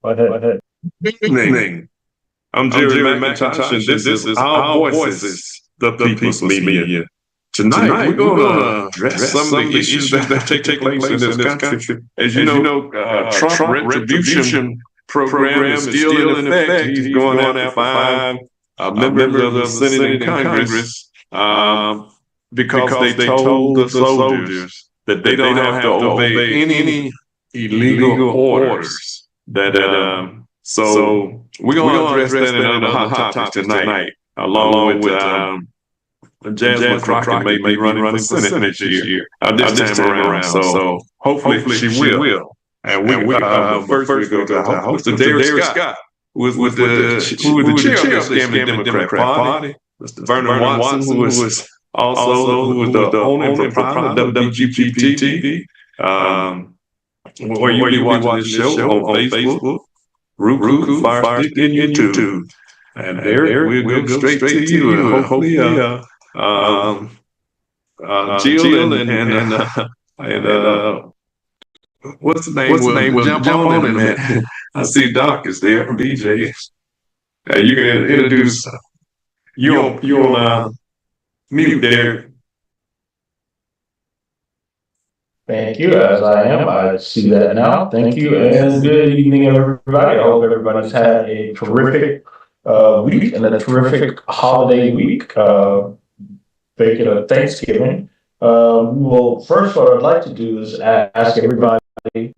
Go ahead. Go ahead. Good evening. I'm Jerry McIntosh, and this is Our Voices, the People's Media. Tonight, we're going to address some of the issues that take place in this country. As you know, Trump retribution program is still in effect. He's going after five members of the Senate and Congress because they told the soldiers that they don't have to obey any illegal orders. So we're going to address that in other hot topics tonight, along with Jasmine Crockett may be running for Senate next year, this time around. So hopefully she will. And first we go to our host, Mr. Derek Scott, who was the chair of the Scammy Democrat Party, Mr. Vernon Watson, who was the owner and proprietor of WBQP TV, where you be watching this show on Facebook, Roku, Fire Stick, and YouTube. And Derek, we'll go straight to you. And hopefully, Jill and what's the name? Will jump on it, man. I see Doc is there from BJ. You can introduce you on mute, Derek. Thank you, as I am. I see that now. Thank you, and good evening, everybody. I hope everybody's had a terrific week and a terrific holiday week. Making a Thanksgiving. Well, first, what I'd like to do is ask everybody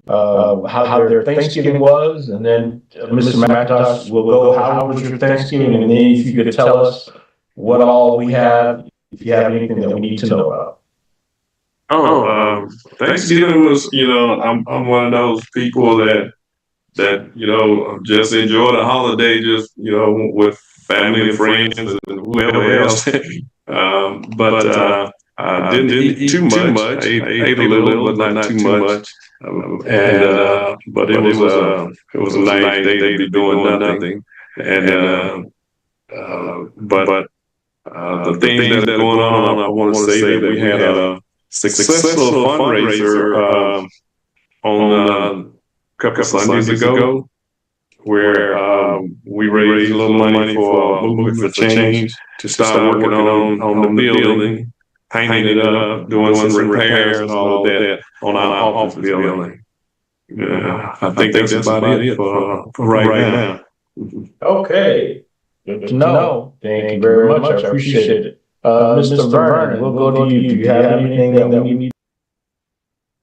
how their Thanksgiving was, and then Mr. McIntosh will go, how was your Thanksgiving? And then if you could tell us what all we have, if you have anything that we need to know about. Thanksgiving was, I'm one of those people that just enjoy the holiday, just with family and friends and whoever else. But I didn't eat too much. I ate a little, but not too much. But it was a nice day to be doing nothing. And but the things that are going on, I want to say that we had a successful fundraiser on a couple of Sundays ago, where we raised a little money for Movement for Change to start working on the building, painting it up, doing some repairs and all of that on our office building. I think that's about it for right now. Okay, good to know. Thank you very much. I appreciate it. Mr. Vernon, we'll go to you. Do you have anything that we need?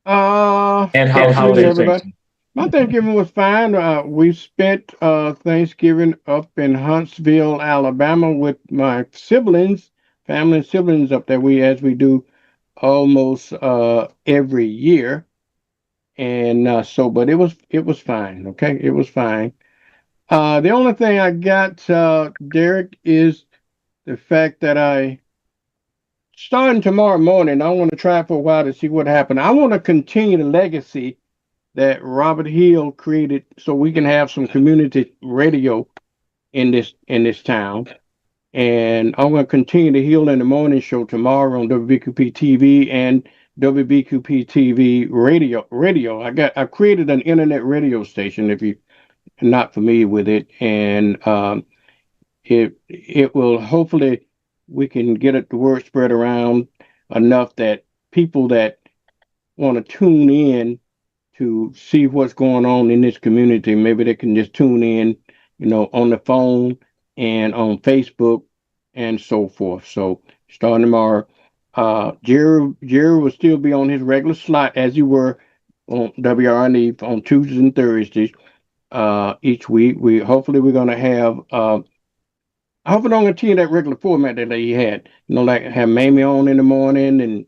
And how everybody? My Thanksgiving was fine. We spent Thanksgiving up in Huntsville, Alabama, with my siblings, family and siblings up there. As we do almost every year, and but it was fine. Okay, it was fine. The only thing I got, Derek, is the fact that starting tomorrow morning, I want to try for a while to see what happened. I want to continue the legacy that Robert Hill created, so we can have some community radio in this town. And I'm going to continue the Hill in the Morning show tomorrow on WBQP TV and WBQP TV radio. I created an internet radio station, if you're not familiar with it, and it will, hopefully we can get the word spread around enough that people that want to tune in to see what's going on in this community, maybe they can just tune in, on the phone and on Facebook and so forth. So starting tomorrow, Jerry will still be on his regular slot as you were on WRNE on Tuesdays and Thursdays each week. Hopefully we're going to have I hope I don't continue that regular format that he had. Like have Mamie on in the morning and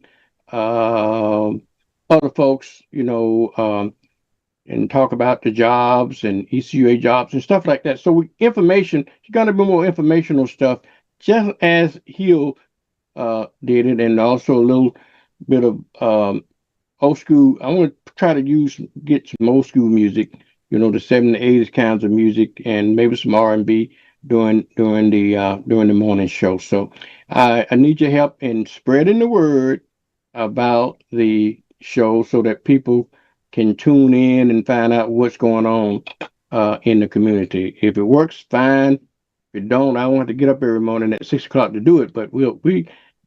other folks, and talk about the jobs and ECUA jobs and stuff like that. So information, it's going to be more informational stuff, just as Hill did it, and also a little bit of old school. I want to try to get some old school music, the 70s, 80s kinds of music, and maybe some R&B during the morning show. So I need your help in spreading the word about the show so that people can tune in and find out what's going on in the community. If it works, fine. If it don't, I don't have to get up every morning at 6 o'clock to do it. But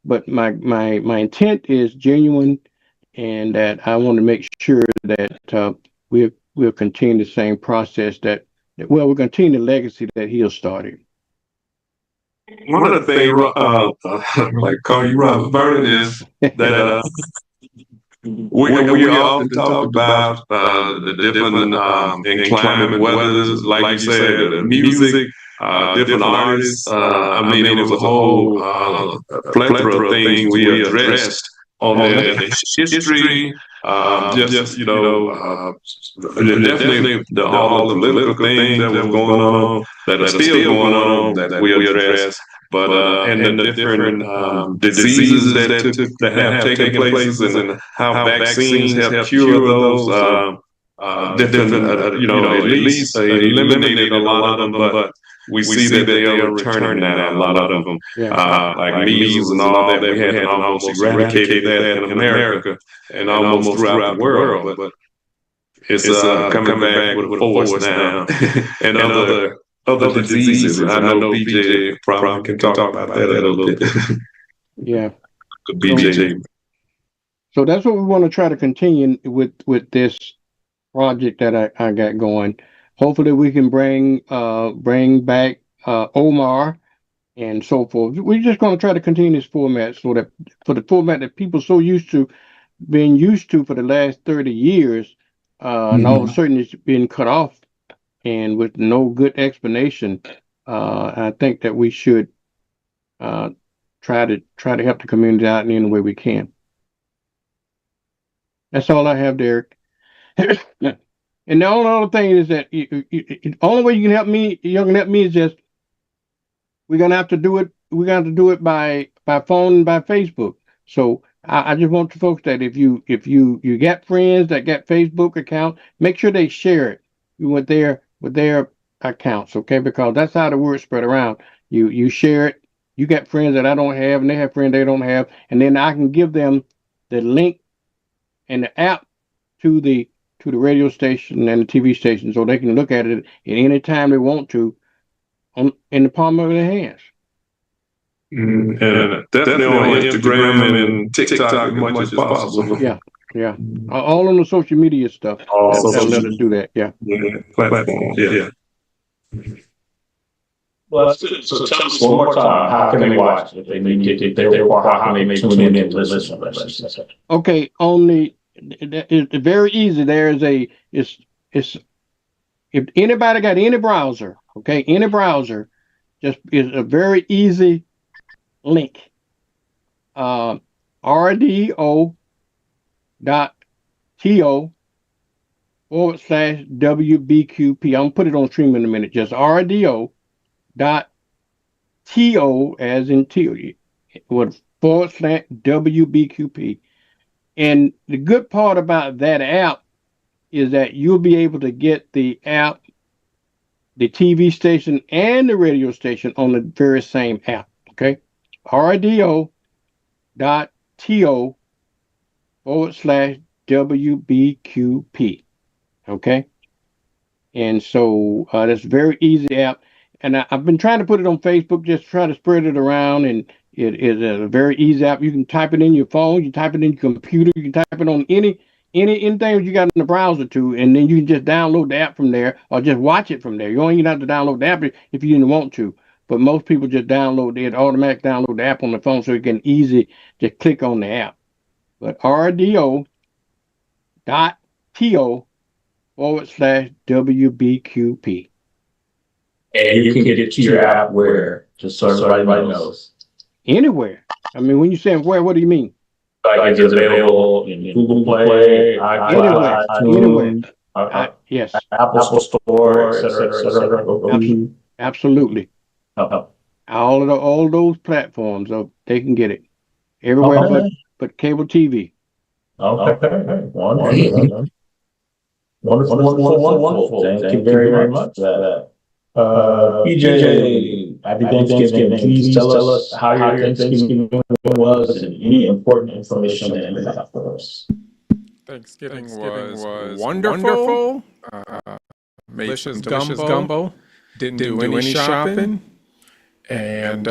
but my intent is genuine, and that I want to make sure that we'll continue the same process we'll continue the legacy that he started. One of the things, like call you Robert Vernon, is that we often talk about the different inclement weathers, like you said, the music, different artists. I mean, it was a whole plethora of things we addressed on the history. Definitely all the political things that was going on, that are still going on, that we addressed. But and the different diseases that have taken places, and how vaccines help cure those different, at least eliminated a lot of them. But we see that they are returning now, a lot of them, like measles and all that. We had almost eradicated that in America and almost throughout the world. But it's coming back with force now, and other diseases. I know BJ probably can talk about that a little bit. Yeah. BJ. So that's what we want to try to continue with this project that I got going. Hopefully we can bring back Omar and so forth. We're just going to try to continue this format, so that for the format that people so been used to for the last 30 years, and all of a sudden it's been cut off, and with no good explanation. I think that we should try to help the community out in any way we can. That's all I have, Derek. And the only other thing is that the only way you can help me is just we're gonna have to do it. We're gonna have to do it by phone and by Facebook. So I just want the folks that if you got friends that got Facebook account, make sure they share it with their accounts, okay? Because that's how the word spread around. You share it. You got friends that I don't have, and they have friends they don't have, and then I can give them the link and the app to the radio station and the TV station, so they can look at it at any time they want to, in the palm of their hands. And definitely on Instagram and TikTok as much as possible. Yeah. All on the social media stuff. They'll let us do that. Yeah. Platforms. Yeah. Well, so tell us one more time. How can they watch it? If they require, how can they tune in to listen? Okay, it's very easy. It's if anybody got any browser, okay, any browser, just is a very easy link. rdo.to/WBQP. I'm gonna put it on stream in a minute. Just rdo.to as in T with /WBQP. And the good part about that app is that you'll be able to get the app, the TV station, and the radio station on the very same app. Okay, rdo.to/WBQP. Okay, and so that's a very easy app. And I've been trying to put it on Facebook, just try to spread it around. And it is a very easy app. You can type it in your phone, you type it in your computer, you can type it on anything you got in the browser too, and then you can just download the app from there, or just watch it from there. You don't even have to download the app if you didn't want to. But most people just automatically download the app on the phone, so you can easily just click on the app. But rdo.to/WBQP. And you can get it to your app where, just so everybody knows. Anywhere. I mean, when you say where, what do you mean? Like it's available in Google Play, iCloud, anywhere. Yes. Apple Store, etc. Absolutely. All those platforms, they can get it everywhere but cable TV. Okay. Wonderful. Thank you very much for that. PJ, happy Thanksgiving. Please tell us how your Thanksgiving was and any important information that you have for us. Thanksgiving was wonderful. made some delicious gumbo. Didn't do any shopping. And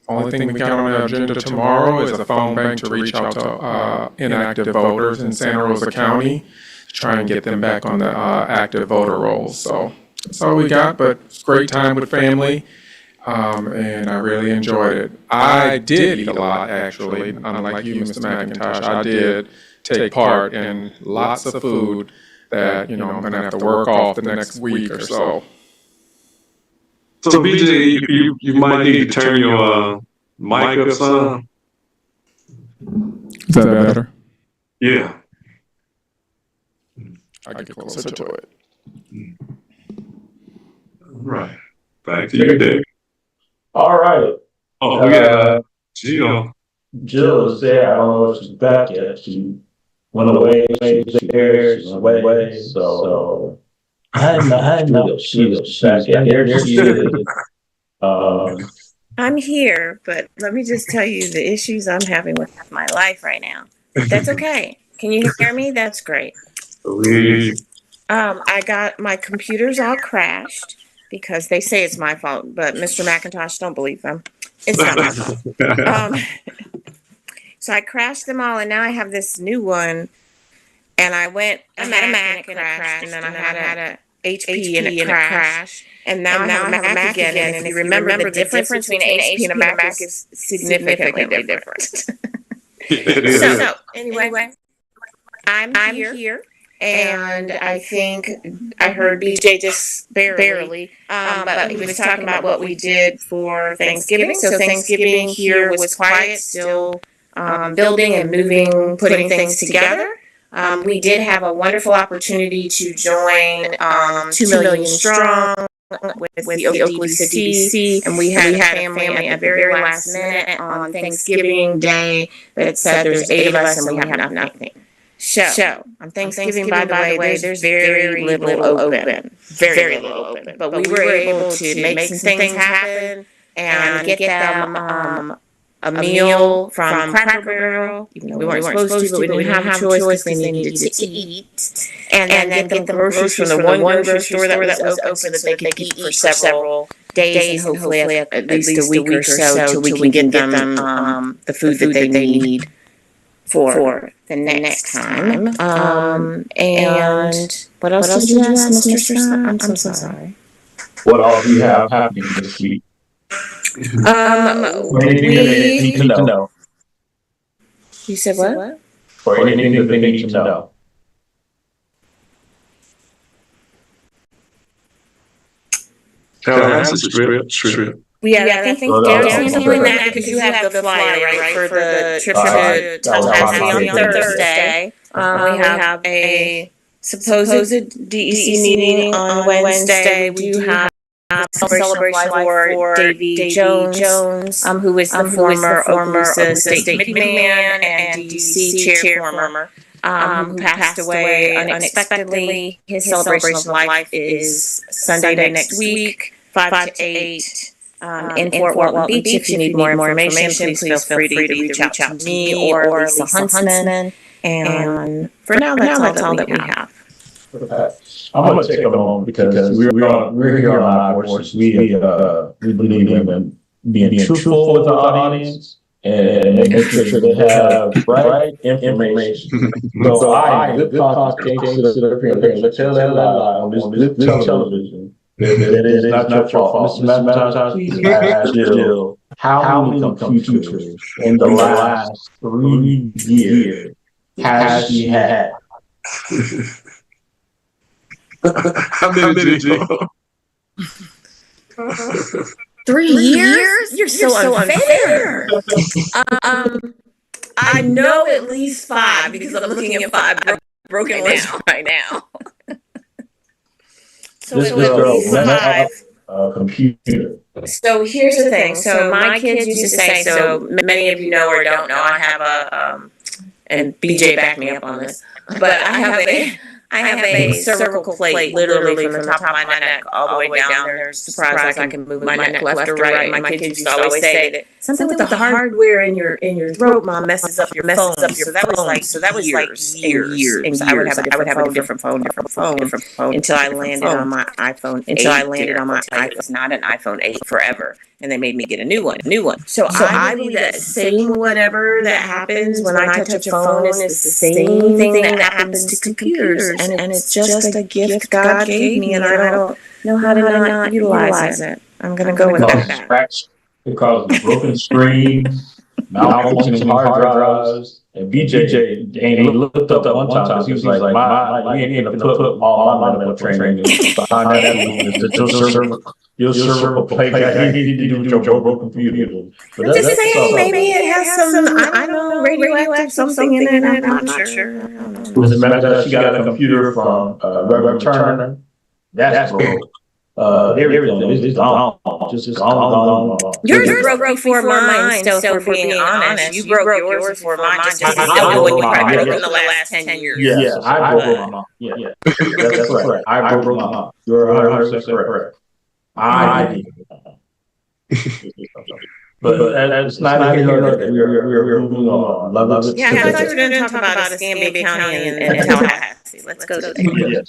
only thing we got on the agenda tomorrow is a phone bank to reach out to inactive voters in Santa Rosa County to try and get them back on the active voter rolls. So that's all we got, but it's a great time with family. And I really enjoyed it. I did eat a lot, actually, unlike you, Mr. McIntosh. I did take part in lots of food that, I'm going to have to work off the next week or so. So BJ, you might need to turn your mic up some. Is that better? Yeah. I get closer to it. Right. Back to you, Dave. All right. Oh, we got Jill. Jill is there. I don't know if she's back yet. She went away. She's there. She's away. So I know she's back. Yeah, there she is. I'm here, but let me just tell you the issues I'm having with my life right now. That's okay. Can you hear me? That's great. I got my computers all crashed because they say it's my fault, but Mr. McIntosh, don't believe them. It's not my fault. So I crashed them all, and now I have this new one. And I had a Mac and it crashed, and then I had a HP and it crashed. And now I have a Mac again, and if you remember, the difference between an HP and a Mac is significantly different. So anyway, I'm here, and I think I heard BJ just barely, but he was talking about what we did for Thanksgiving. So Thanksgiving here was quiet, still building and moving, putting things together. We did have a wonderful opportunity to join 2 Million Strong with the Oklahoma CDC, and we had a family at the very last minute on Thanksgiving Day that said there's 8 of us and we have nothing. So on Thanksgiving, by the way, there's very little open, very little open. But we were able to make some things happen and get them a meal from Cracker Barrel. Even though we weren't supposed to, but we didn't have a choice because they needed to eat. And then get them groceries from the one grocery store that was open so that they could eat for several days and hopefully at least a week or so till we can get them the food that they need for the next time. And what else did you ask, Mr. Sun? I'm so sorry. What all do you have happening this week? Anything that they need to know. You said what? Or anything that they need to know. Strip. Yeah, I think Darren's doing that because you have the flyer, right, for the trip to Tallahassee on Thursday. We have a supposed DEC meeting on Wednesday. We do have a celebration of life for Davy Jones, who is the former Okaloosa State Committee man and DEC chair who passed away unexpectedly. His celebration of life is Sunday next week, 5 to 8. In Fort Walton Beach. If you need more information, please feel free to reach out to me or Lisa Huntsman. And for now, that's all that we have. I'm going to take a moment because we're here on our horses. We believe in being truthful with the audience and making sure they have right information. So I, good conscience, can't sit up here and tell that lie on this television. That is not your fault. Mr. McIntosh, please ask Jill how many computers in the last 3 years has she had? How many, Jill? 3 years? You're so unfair. I know at least 5 because I'm looking at 5 broken lists right now. So This at least girl 5. A computer. So here's the thing. So my kids used to say, so many of you know or don't know, I have and BJ backed me up on this, but I I have a cervical plate literally from the top of my neck all the way down. There's surprised I can move my neck left or right. My kids used to always say that something with the hardware in your throat, Mom, messes up your phone. So that was like years. And I would have a different phone until I landed on my iPhone 8. It was not an iPhone 8 forever. And they made me get a new one. So I believe that same whatever that happens when I touch a phone is the same thing that happens to computers. And it's just a gift God gave me, and I don't know how to not utilize it. I'm going to go with that. Cracks, it causes broken screens, malfunctioning hard drives. And BJ ain't looked up one time because he was like, you ain't gonna put all my medical training behind that. Your cervical plate got anything to do with your broken computer. But I'm just saying, maybe it has some, I don't know, radioactive something in it. I'm not sure. As a matter of fact, she got a computer from Reverend Turner. That's broke. Everything is gone. Just gone. Yours broke before mine, so for being honest. You broke yours before mine. Just when you probably broke in the last 10 years. Yes, I broke mine. Yeah, that's correct. I broke mine. You're 100% correct. I did. But that's not here nor there. We're moving on. Love it. Yeah, I thought you were going to talk about Escambia County and Tallahassee. Let's go to that.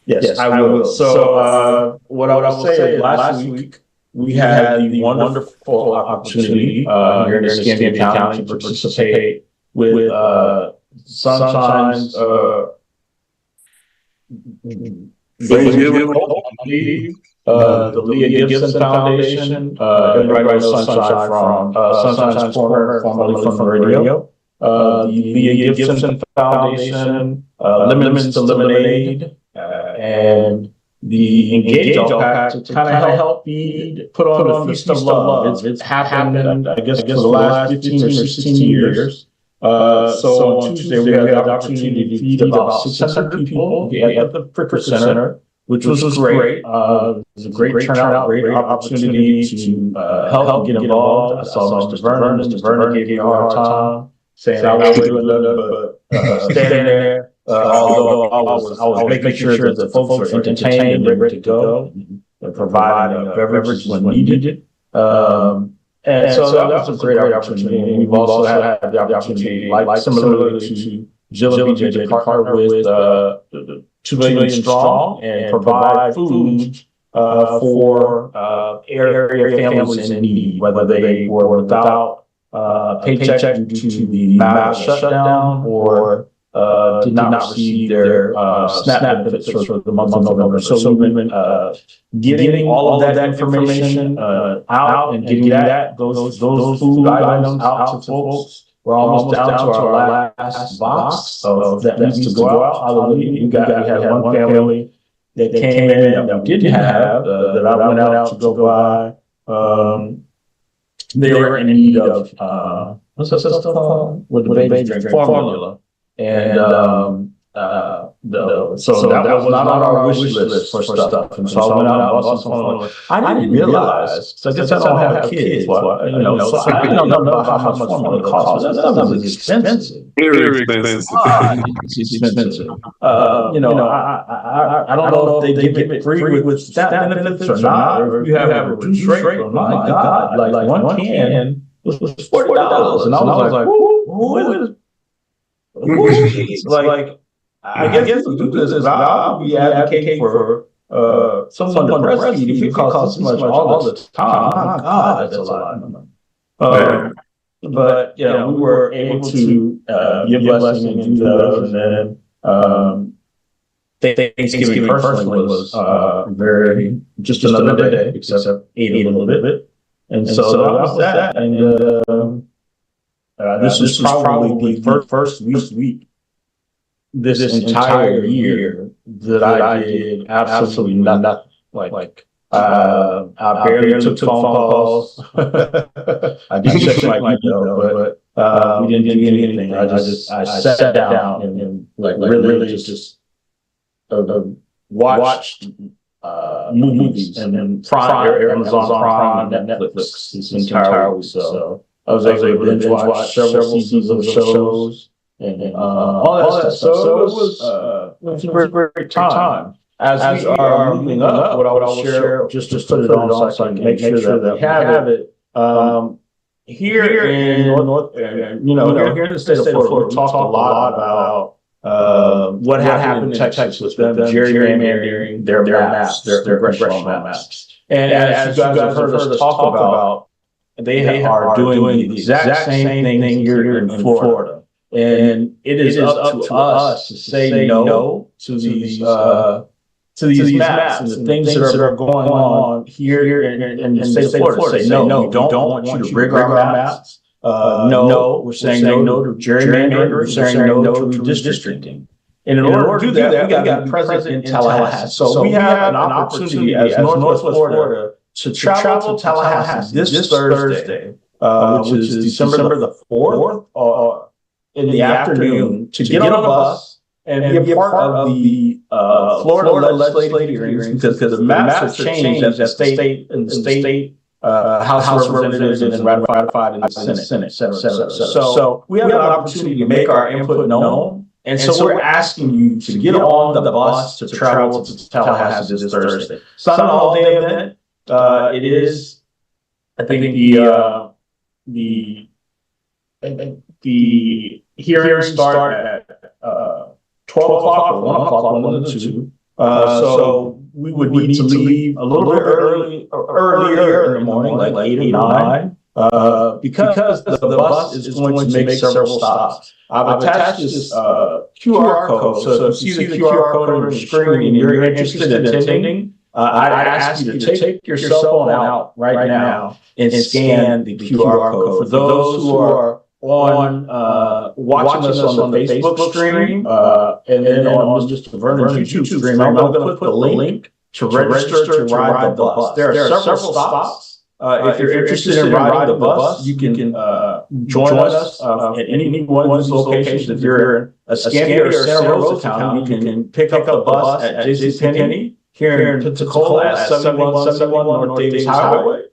Yes, I will. So, what I would say is last week we had the wonderful opportunity here in Escambia County to participate with Sunshine's the Leah Gibson Foundation. Everybody knows Sunshine from Sunshine's Corner, formerly from the radio. The Leah Gibson Foundation, Lemons to Lemonade, and the Engage All Pack to kind of help put on a feast of love. It's happened, I guess, for the last 15 or 16 years. So on Tuesday, we had the opportunity to feed about 600 people at the Fricker Center, which was great. It was a great turnout, great opportunity to help get involved. I saw Mr. Vernon. Mr. Vernon gave me a hard time, saying I was doing nothing but standing there. Although I was making sure that the folks were entertained and ready to go, and providing beverages when needed. And so that was a great opportunity. And we've also had the opportunity, like similarly to Jill and BJ, to partner with 2 Million Strong and provide food for area families in need, whether they were without paycheck due to the mass shutdown or did not receive their SNAP benefits for the month of November. So we've been getting all of that information out and getting those food items out to folks. We're almost down to our last box of that needs to go out. Hallelujah. We had one family that came in that we didn't have that I went out to go buy. They were in need of what's that stuff called? With the baby drink formula. And so that was not on our wish list for stuff. And so I went out and bought some formula. I didn't realize, so I guess I don't have kids, so I don't know how much formula costs. That stuff is expensive. Very expensive. It's expensive. I don't know if they give it free with SNAP benefits or not, or if you have a reduced rate. Oh my God, like one can was $40. And I was like, what is like, I guess to do this is I'll be advocating for someone to breastfeed if it costs so much all the time. My God, that's a lot of money. But we were able to give blessings and do those, and then Thanksgiving personally was very just another day, except ate a little bit, and so that was that. And this was probably the first week this entire year that I did absolutely nothing. Like I barely took phone calls. I did check my email, but we didn't do anything. I sat down and really just watched movies and Prime, Amazon Prime, and Netflix this entire week. So I was able to binge watch several seasons of shows. and all that stuff. So it was a great time. As we are moving up, what I will share, just put it on so I can make sure that we have it. Here in North, here in the state of Florida, we talked a lot about what happened in Texas with the gerrymandering their maps, their congressional maps. And as you guys have heard us talk about, they are doing the exact same thing here in Florida. And it is up to us to say no to these maps and the things that are going on here in the state of Florida. Say no, we don't want you to rig our maps. No, we're saying no to gerrymandering. We're saying no to redistricting. And in order to do that, we got to be present in Tallahassee. So we have an opportunity as Northwest Florida to travel to Tallahassee this Thursday, which is December the 4th, in the afternoon, to get on a bus and be a part of the Florida legislative hearings, because the maps have changed as the state House of Representatives and then ratified in the Senate, et cetera, et cetera. So we have an opportunity to make our input known. And so we're asking you to get on the bus to travel to Tallahassee this Thursday. It's not an all-day event. It is, I think, the hearings start at 12 o'clock or 1 o'clock, one of the two. So we would need to leave a little bit earlier in the morning, like 8 or 9, because the bus is going to make several stops. I've attached this QR code. So if you see the QR code on the screen and you're interested in attending, I'd ask you to take your cell phone out right now and scan the QR code. For those who are on watching us on the Facebook stream, and then on just Vernon's YouTube stream, I'm going to put the link to register to ride the bus. There are several stops. If you're interested in riding the bus, you can join us at any one of these locations. If you're in Escambia or Santa Rosa County, you can pick up the bus at JCPenney here in Pensacola at 7171 North Davis Highway.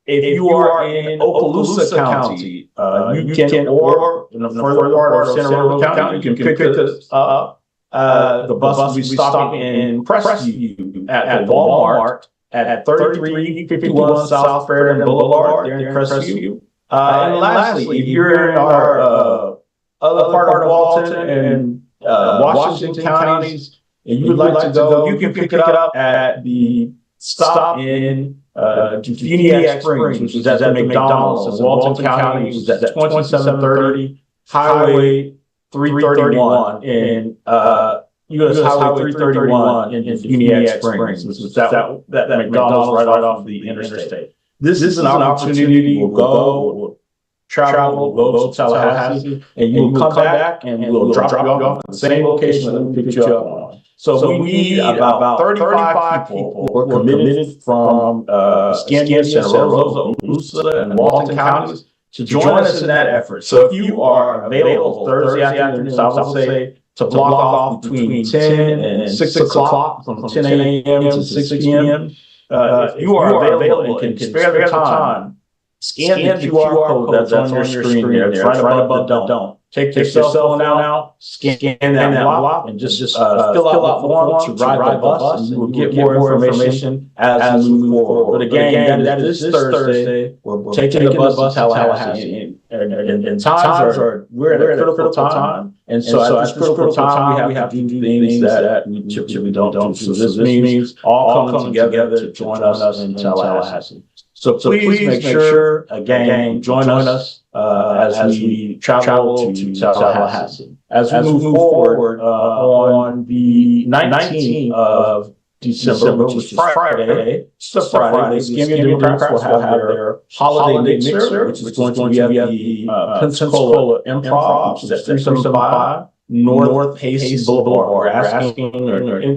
If you are in Okaloosa County, you can, or in the further part of Santa Rosa County, you can pick us up. The bus will be stopping in Crestview at the Walmart at 3351 South Fairden Boulevard there in Crestview. And lastly, if you're in our other part of Walton and Washington counties, and you would like to go, you can pick it up at the stop in Funiac Springs, which is at the McDonald's in Walton County, which is at 2730 Highway 331 in U.S. Highway 331 in Funiac Springs, which is that McDonald's right off the interstate. This is an opportunity. We'll travel, we'll go to Tallahassee, and you will come back and we'll drop you off at the same location that we picked you up on. So we need about 35 people who are committed from Escambia, Santa Rosa, Okaloosa, and Walton counties to join us in that effort. So if you are available Thursday afternoon, I would say to block off between 10 and 6 o'clock, from 10 a.m. to 6 p.m. If you are available and can spare the time, scan the QR code that's on your screen there. It's right above the don't. Take your cell phone out, scan that block, and just fill out the form to ride the bus, and you will get more information as we move forward. But again, that is this Thursday. We're taking the bus to Tallahassee, and times are, we're at a critical time, and so at this critical time, we have to do things that we typically don't do. So this means all coming together to join us in Tallahassee. So please make sure, again, join us as we travel to Tallahassee. As we move forward on the 19th of December, which is Friday, Escambia Democrats will have their holiday mixer, which is going to be at the Pensacola Improv, which is at 375 North Pace Boulevard. We're asking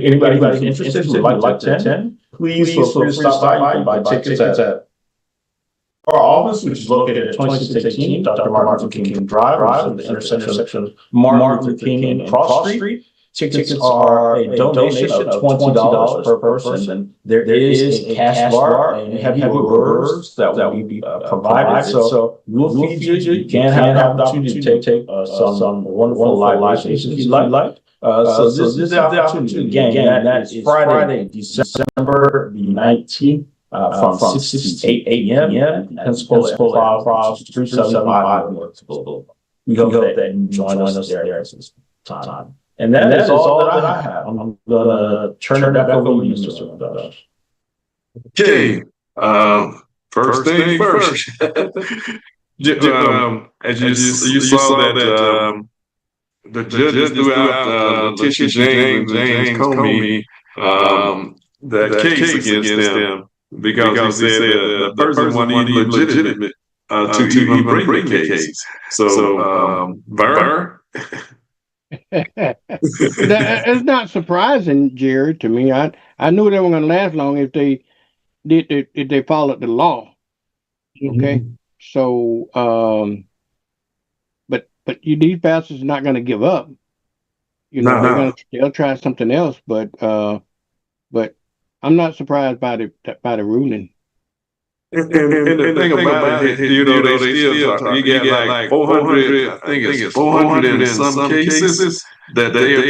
anybody who's interested who would like to attend, please feel free to stop by and buy tickets at our office, which is located at 2618 Dr. Martin Luther King Drive, the intersection of Martin Luther King and Cross Street. Tickets are a donation of $20 per person. There is a cash bar and heavy burgers that will be provided. So we'll feed you. You can have the opportunity to take some wonderful libations if you like. So this is the opportunity. Again, that is Friday, December the 19th. From 6 to 8 a.m. Pensacola Improv, 375 North Boulevard. We hope that you join us there at this time. And that is all that I have. I'm gonna turn it back over to you, Mr. Dodge. Okay. First thing first. As you saw that the judges threw out Letitia James and James Comey the case against them because they said the person wasn't even legitimate to even bring the case. So, Burr. It's not surprising, Jared, to me. I knew they weren't going to last long if they followed the law. Okay, so but these bastards are not going to give up. They'll try something else, but I'm not surprised by the ruling. And the thing about it, they still talk. You got like 400, I think it's 400 in some cases that they are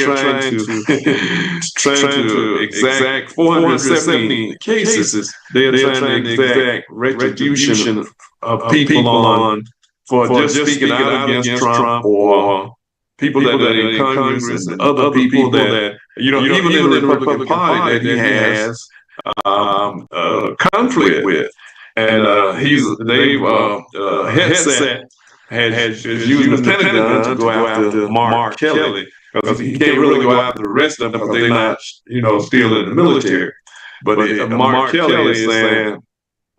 trying to exact 470 cases. They are trying to exact retribution of people on for just speaking out against Trump or people that are in Congress and other people that, even in the Republican Party that he has conflict with. And Dave Headset is using the Pentagon to go after Mark Kelly because he can't really go after the rest of them because they're not, still in the military. But Mark Kelly is saying,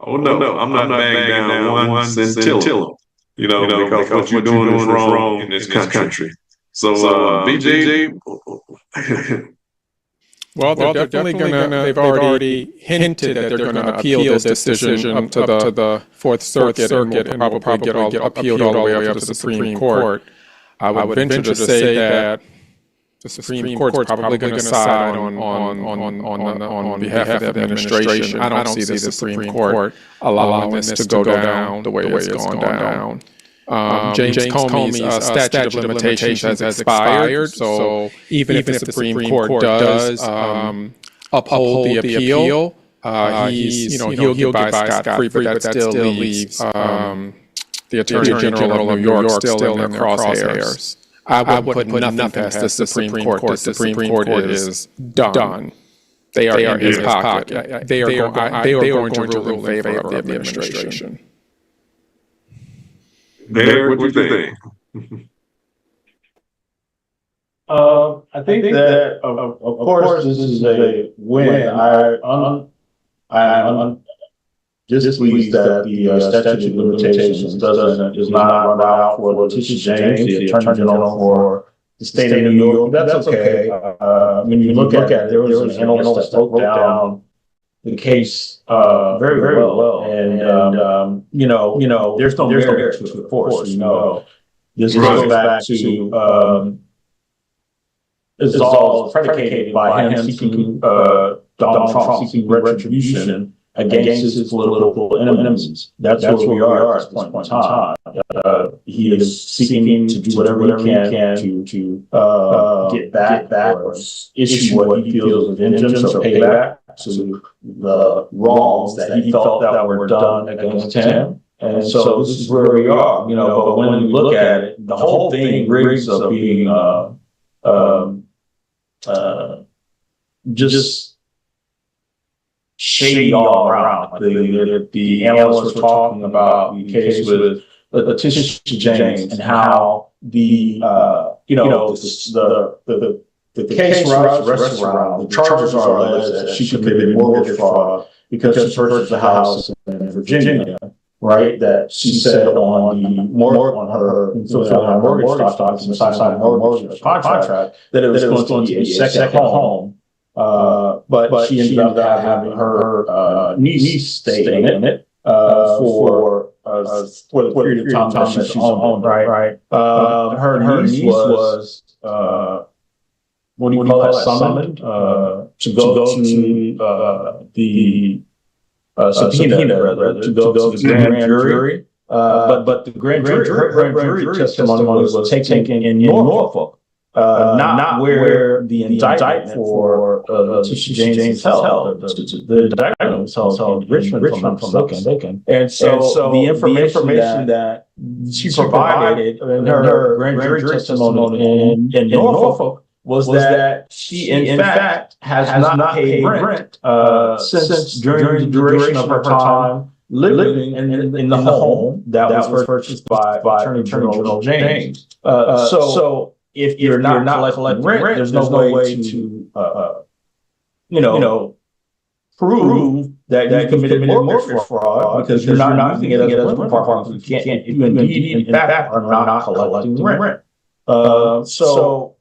"Oh no, I'm not backing down one scintilla, because what you're doing is wrong in this country." So, BJ. Well, they're definitely gonna. They've already hinted that they're gonna appeal this decision up to the Fourth Circuit and probably get appealed all the way up to the Supreme Court. I would venture to say that the Supreme Court's probably going to side on behalf of the administration. I don't see the Supreme Court allowing this to go down the way it's gone down. James Comey's statute of limitations has expired, so even if the Supreme Court does uphold the appeal, he'll get by scot-free, but that still leaves the Attorney General of New York still in their crosshairs. I would put nothing past the Supreme Court. The Supreme Court is done. They are in his pocket. They are going to rule in favor of the administration. Derek, what do you think? I think that of course this is a win. I'm displeased that the statute of limitations is not run out for Letitia James, the Attorney General for the state of New York. That's okay. When you look at it, there was an analyst that broke down the case very, very well, and there's no merit to it, of course. This goes back to it's all predicated by him seeking Donald Trump seeking retribution against his political enemies. That's where we are at this point in time. He is seeking to do whatever he can to get back or issue what he feels is vengeance or payback to the wrongs that he felt that were done against him. And so this is where we are, but when you look at it, the whole thing reeks of being just shady all around. The analysts were talking about the case with Letitia James and how the case rests around, the charges are alleged that she committed mortgage fraud because she purchased a house in Virginia, right? That she said on her mortgage documents, signed her mortgage contract, that it was going to be a second home. But she ended up having her niece stay in it for the period of time that she's owned, right? Her niece was what do you call that, summoned to go to the subpoena, rather, to go to the grand jury. But the grand jury testimony was taken in Norfolk, not where the indictment for Letitia James was held. The indictment was held in Richmond, if I'm not mistaken. And so the information that she provided in her grand jury testimony in Norfolk was that she, in fact, has not paid rent since during the duration of her time living in the home that was purchased by Attorney General James. So if you're not collecting rent, there's no way to prove that you committed mortgage fraud because you're not using it as a rental property. You can't, if you indeed, in fact, are not collecting rent. So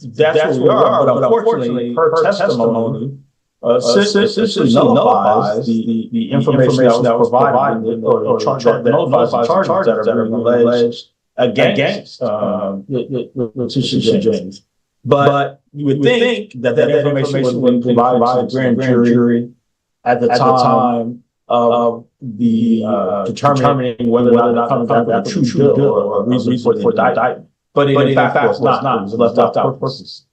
that's where we are. But unfortunately, her testimony essentially nullifies the information that was provided, or nullifies the charges that are being alleged against Letitia James. But you would think that information would be provided by the grand jury at the time of the determining whether or not the company had a true bill or a reason for the indictment. But in fact, was not. It was left out for purposes.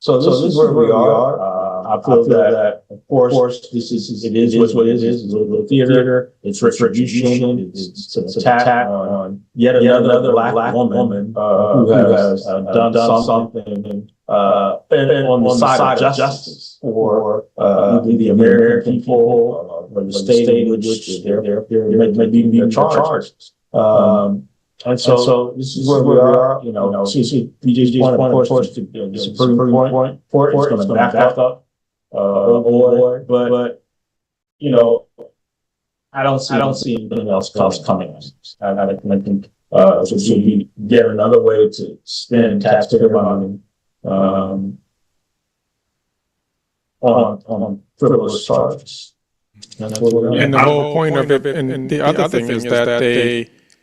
So this is where we are. I feel that, of course, it is what it is. It's a little theater. It's retribution. It's an attack on yet another black woman who has done something on the side of justice for the American people, or the state in which they're being charged. And so this is where we are. BJ's point, of course, to the Supreme Court. It's going to back up. But I don't see anything else coming. I think so we get another way to spend taxpayer money on frivolous charges. That's what we're and the whole point of it, and the other thing is that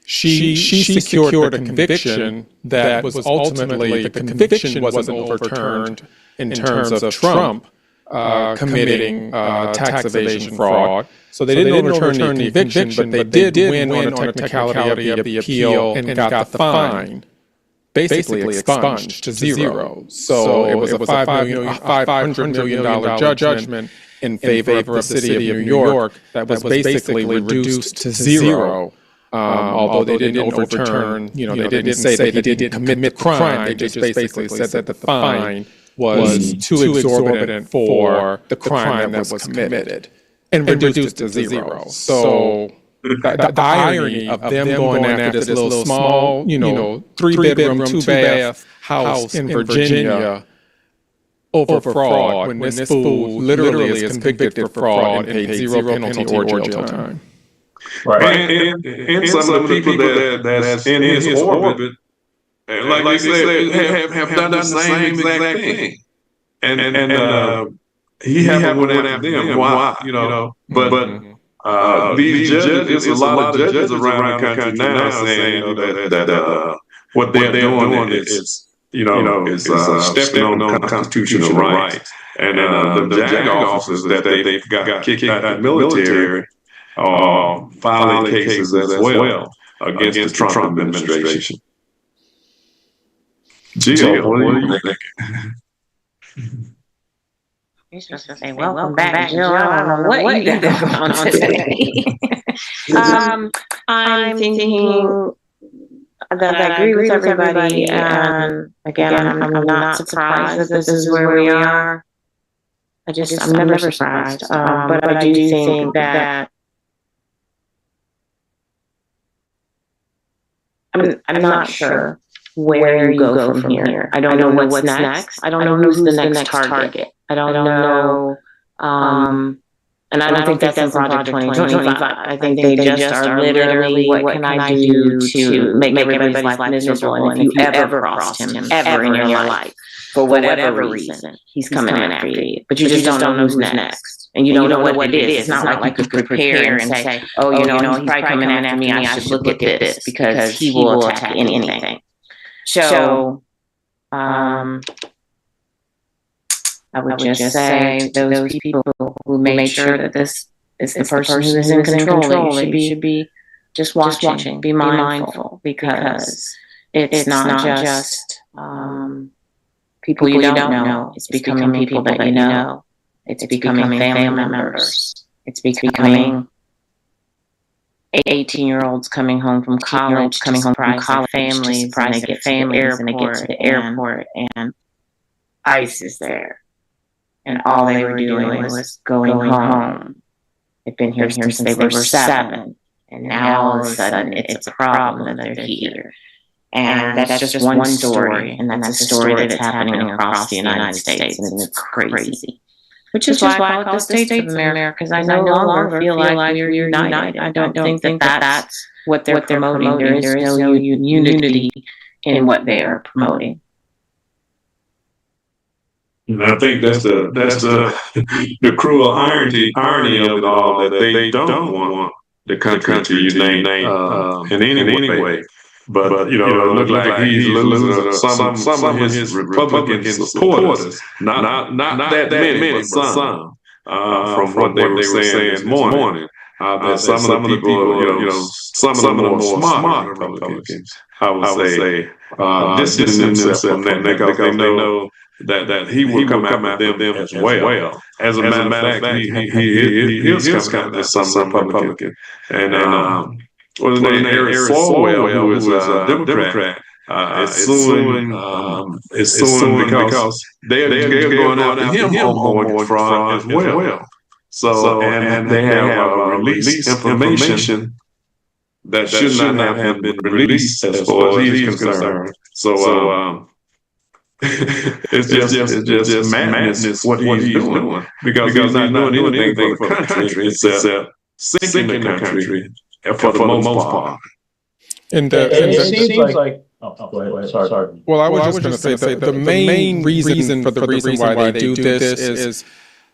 she secured a conviction that was ultimately, the conviction wasn't overturned in terms of Trump committing tax evasion fraud. So they didn't overturn the conviction, but they did win on a technicality of the appeal and got the fine basically expunged to zero. So it was a $500 million judgment in favor of the city of New York that was basically reduced to zero. Although they didn't overturn, they didn't say that he didn't commit the crime. They just basically said that the fine was too exorbitant for the crime that was committed and reduced to zero. So the irony of them going after this little small, 3-bedroom, 2-bath house in Virginia over fraud, when this fool literally is convicted for fraud and paid zero penalty or jail time. Right. And some of the people that's in his orbit, like you said, have done the same exact thing. And he haven't went after them. Why? But these judges, there's a lot of judges around the country now saying that what they're doing is stepping on constitutional rights. And the JAG officers that they've got kicked out of the military filing cases as well against the Trump administration. Jill, what do you think? You're supposed to say, welcome back, Jill. I don't know what you got going on today. I'm thinking that I agree with everybody. And again, I'm not surprised that this is where we are. I'm never surprised. But I do think that I'm not sure where you go from here. I don't know what's next. I don't know who's the next target. I don't know. And I don't think that's in Project 2025. I think they just are literally, what can I do to make everybody's life miserable? And if you ever crossed him, ever in your life, for whatever reason, he's coming after you. But you just don't know who's next. And you don't know what it is. It's not like you could prepare and say, he's probably coming after me. I should look at this because he will attack anything. So, I would just say to those people who made sure that this is the person who is in control, that you should be just watching, be mindful, because it's not just people you don't know. It's becoming people that you know. It's becoming family members. It's becoming 18-year-olds coming home from college, coming home from college families, and they get to the airport, and ICE is there. And all they were doing was going home. They've been here since they were 7. And now all of a sudden it's a problem that they're here. And that's just one story. And that's a story that's happening across the United States. And it's crazy. Which is why I call it the States of America, because I no longer feel like we're united. I don't think that that's what they're promoting. There is no unity in what they are promoting. And I think that's the cruel irony of it all, that they don't want the country to unite in any way. But it looked like he's losing some of his Republican supporters. Not that many, but some. From what they were saying this morning, that some of the people, some of the more smart Republicans, I would say, distancing themselves because they know that he will come after them as well. As a matter of fact, he is coming after some Republican. And was named Eric Swalwell, who is a Democrat, is suing because they're going after him on mortgage fraud as well. So, and they have released information that should not have been released as far as he's concerned. So, it's just madness what he's doing, because he's not doing anything for the country except sinking the country for the most part. And it seems like. Oh, go ahead. Sorry. Well, I was just going to say the main reason for the reason why they do this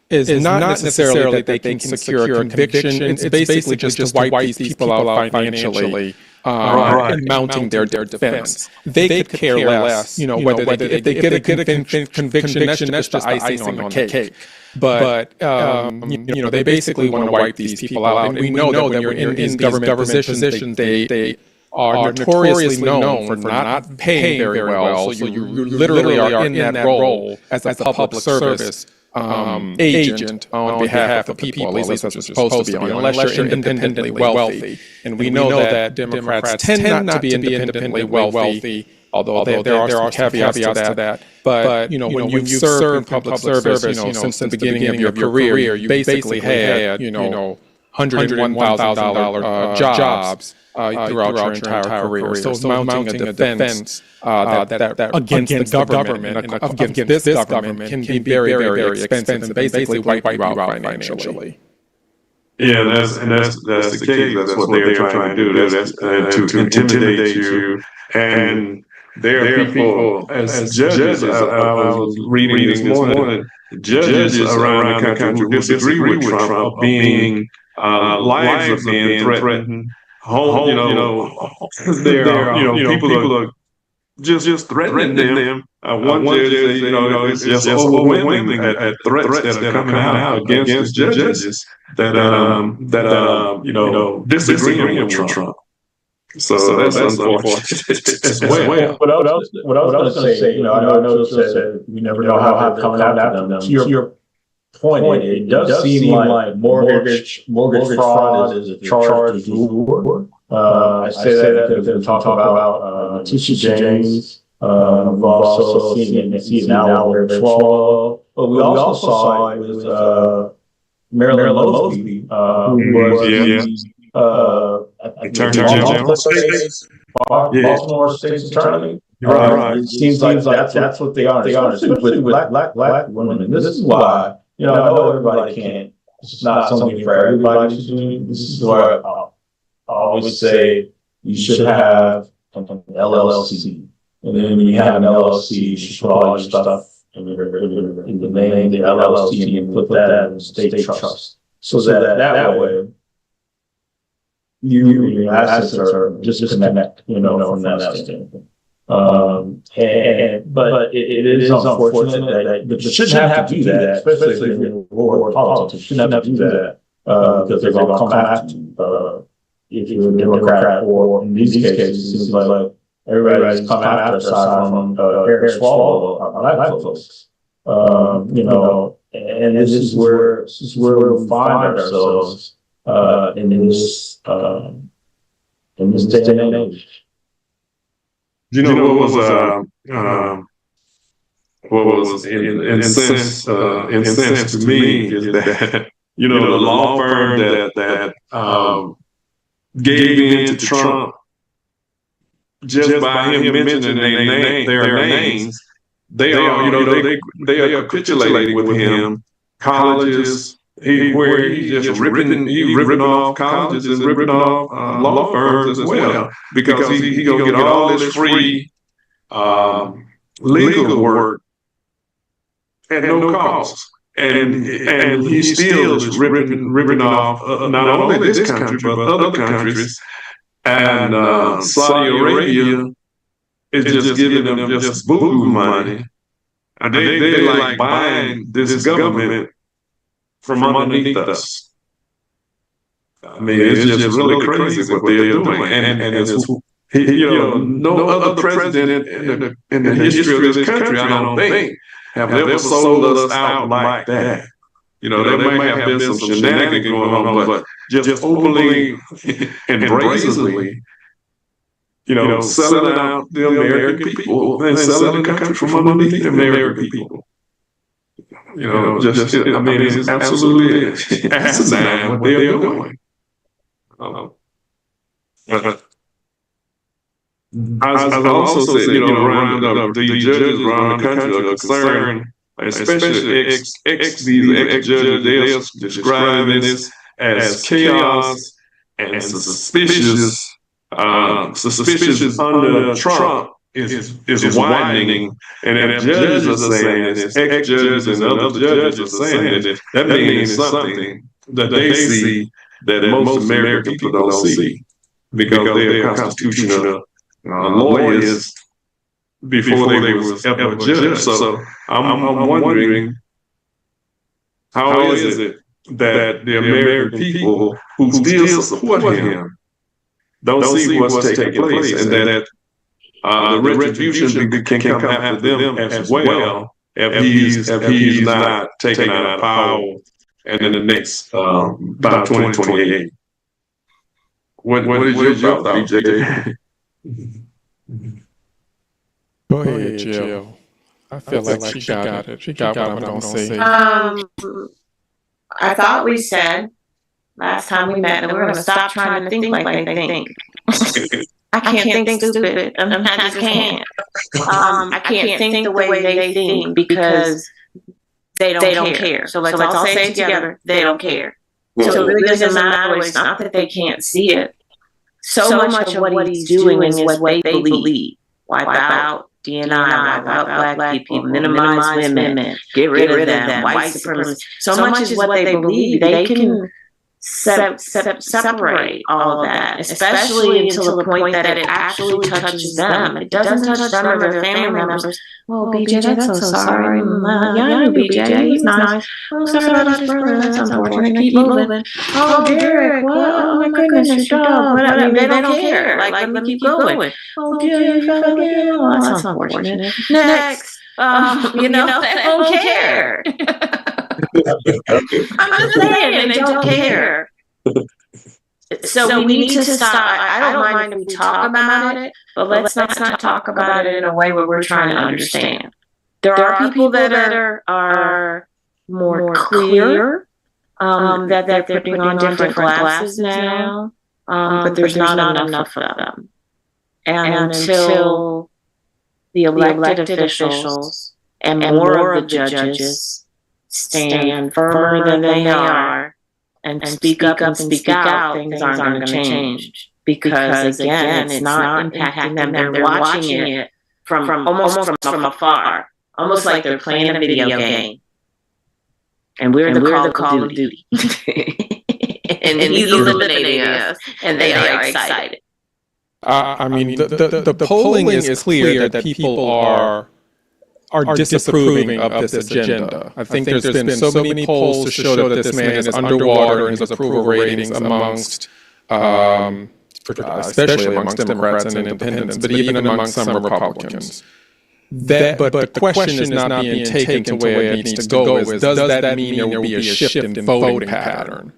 is not necessarily that they can secure a conviction. It's basically just to wipe these people out financially and mounting their defense. They could care less, whether if they get a conviction, that's just the icing on the cake. But they basically want to wipe these people out. And we know that when you're in these government positions, they are notoriously known for not paying very well. So you literally are in that role as a public service agent on behalf of the people. At least that's what you're supposed to be on, unless you're independently wealthy. And we know that Democrats tend not to be independently wealthy, although there are some caveats to that. But when you've served in public service, since the beginning of your career, you basically had $101,000 jobs throughout your entire career. So mounting a defense that against the government and against this government can be very, very expensive and basically wipe you out financially. Yeah, that's the case. That's what they're trying to do. That's to intimidate you. And there are people as judges. I was reading this morning. Judges around the country who disagree with Trump of being lives are being threatened. There are people are just threatening them. One judge says, it's just overwhelming at threats that are coming out against the judges that disagreeing with Trump. So that's unfortunate as well. What I was going to say, I know Joe said we never know how they're coming after them. To your point, it does seem like mortgage fraud is a charge du jour. I say that because we talk about Tisha James. We've also seen it now with Swalwell. But we also saw it with Marilyn Mosby, who was Attorney General, Baltimore State's Attorney. Right. It seems like that's what they are, especially with black women. And this is why, I know everybody can't. It's not something for everybody to do. This is why I always say you should have an LLC. And then when you have an LLC, you should put all your stuff in the name of the LLC and put that in the state trust. So that way, your assets are disconnected, from that standpoint. But it is unfortunate that you shouldn't have to do that, especially if you're in the war of politics. You shouldn't have to do that because they're going to come after you if you're a Democrat, or in these cases, it seems like everybody's come after aside from Eric Swalwell, black folks. And this is where we find ourselves in this day and age. What was incensed to me is that the law firm that gave in to Trump just by him mentioning their names, they are capitulating with him. Colleges, where he's just ripping off colleges and ripping off law firms as well, because he gonna get all this free legal work at no cost, and he still is ripping off not only this country but other countries, and Saudi Arabia is just giving them just boo money, and they like buying this government from underneath us. I mean, it's just really crazy what they're doing, and it's no other president in the history of this country, I don't think, have ever sold us out like that. There might have been some shenanigans going on, but just openly and brazenly, selling out the American people and selling the country from underneath the American people. It's absolutely asinine what they are doing. I also said, around the judges around the country are concerned, especially these ex-judges, they are describing this as chaos and suspicious under Trump is widening, and if judges are saying this, ex-judges and other judges are saying this, that means something that they see that most American people don't see, because they are constitutional lawyers before they was ever judged. So I'm wondering, how is it that the American people who still support him don't see what's taking place, and that the retribution can come after them as well if he's not taken out of power and in the next by 2028. What is your thought, BJ? Go ahead, Jill. I feel like she got it. She got what I'm going to say. I thought we said last time we met that we were going to stop trying to think like they think. I can't think stupid. I just can't. I can't think the way they think because they don't care. So let's all say it together. They don't care. So it really doesn't matter. It's not that they can't see it. So much of what he's doing is what they believe. Wipe out DNI, wipe out black people, minimize women, get rid of them, white supremacy. So much is what they believe. They can separate all of that, especially until the point that it actually touches them. It doesn't touch them or their family members. Oh, BJ, that's so sorry. Yeah, I knew BJ. He's nice. Oh, sorry about his brother. That's unfortunate. Keep moving. Oh, Derek, what? Oh, my goodness, your dog. Whatever. They don't care. Like, let me keep going. Oh, Jill, you fell again. Oh, that's unfortunate. Next. They don't care. I'm just saying, they don't care. So we need to stop. I don't mind if we talk about it, but let's not talk about it in a way where we're trying to understand. There are people that are more clear, that they're putting on different glasses now, but there's not enough of them. And until the elected officials and more of the judges stand firmer than they are and speak up and speak out, things aren't going to change. Because again, it's not impacting them. They're watching it from almost from afar, almost like they're playing a video game. And we're the Call of Duty. and he's eliminating us, and they are excited. I mean, the polling is clear that people are disapproving of this agenda. I think there's been so many polls to show that this man is underwater in his approval ratings amongst, especially amongst Democrats and independents, but even amongst some Republicans. But the question is not being taken to where it needs to go is, does that mean there will be a shift in voting pattern?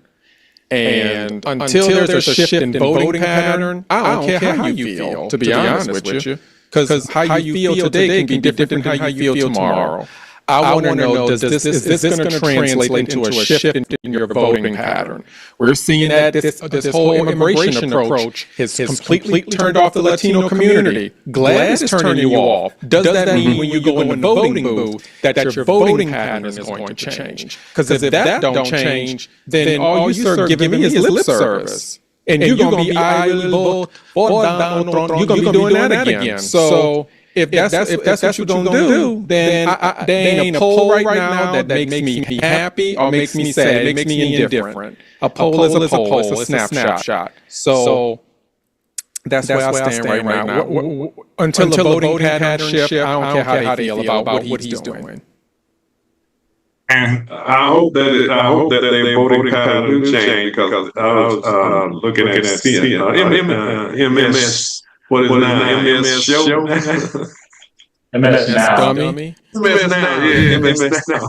And until there's a shift in voting pattern, I don't care how you feel, to be honest with you. Because how you feel today can be different than how you feel tomorrow. I want to know, is this going to translate into a shift in your voting pattern? We're seeing that this whole immigration approach has completely turned off the Latino community. Glad it's turning you off. Does that mean when you go in the voting booth that your voting pattern is going to change? Because if that don't change, then all you start giving me is lip service. And you're going to be I really vote for Donald Trump. You're going to be doing that again. So if that's what you're going to do, then there ain't a poll right now that makes me happy or makes me sad. It makes me indifferent. A poll is a poll. It's a snapshot. So that's where I stand right now. Until the voting pattern shift, I don't care how they feel about what he's doing. And I hope that their voting pattern do change, because I was looking at MS, what is it now? MS show? MS now. Dummy. MS now, yeah, MS now.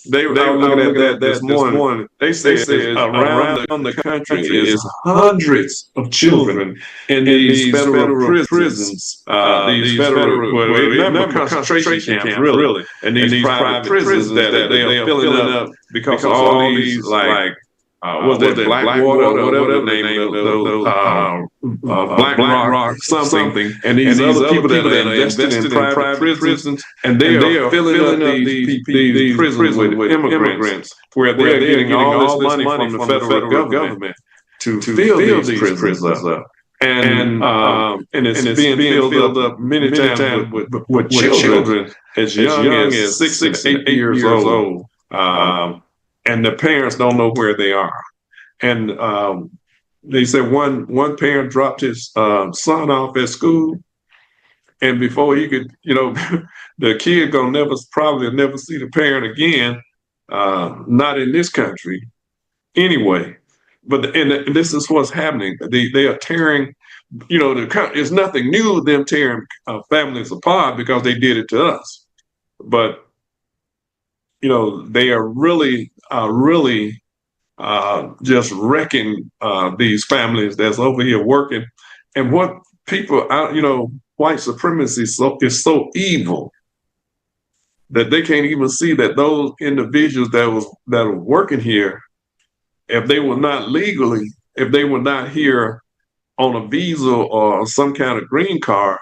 They were looking at that this morning. They say around the country is hundreds of children in these federal prisons. These federal concentration camps, really, and these private prisons that they are filling up because of all these was that Blackwater or whatever the name of those Black Rock something, and these other people that are invested in private prisons, and they are filling up these prisons with immigrants, where they're getting all this money from the federal government to fill these prisons up. And it's being filled up many times with children as young as 6 and 8 years old. And the parents don't know where they are. And they said one parent dropped his son off at school, and before he could, the kid gonna probably never see the parent again. Not in this country, anyway. But and this is what's happening. They are tearing. It's nothing new them tearing families apart, because they did it to us. But they are really just wrecking these families that's over here working. And what people, white supremacy is so evil that they can't even see that those individuals that are working here, if they were not legally, if they were not here on a visa or some kind of green card,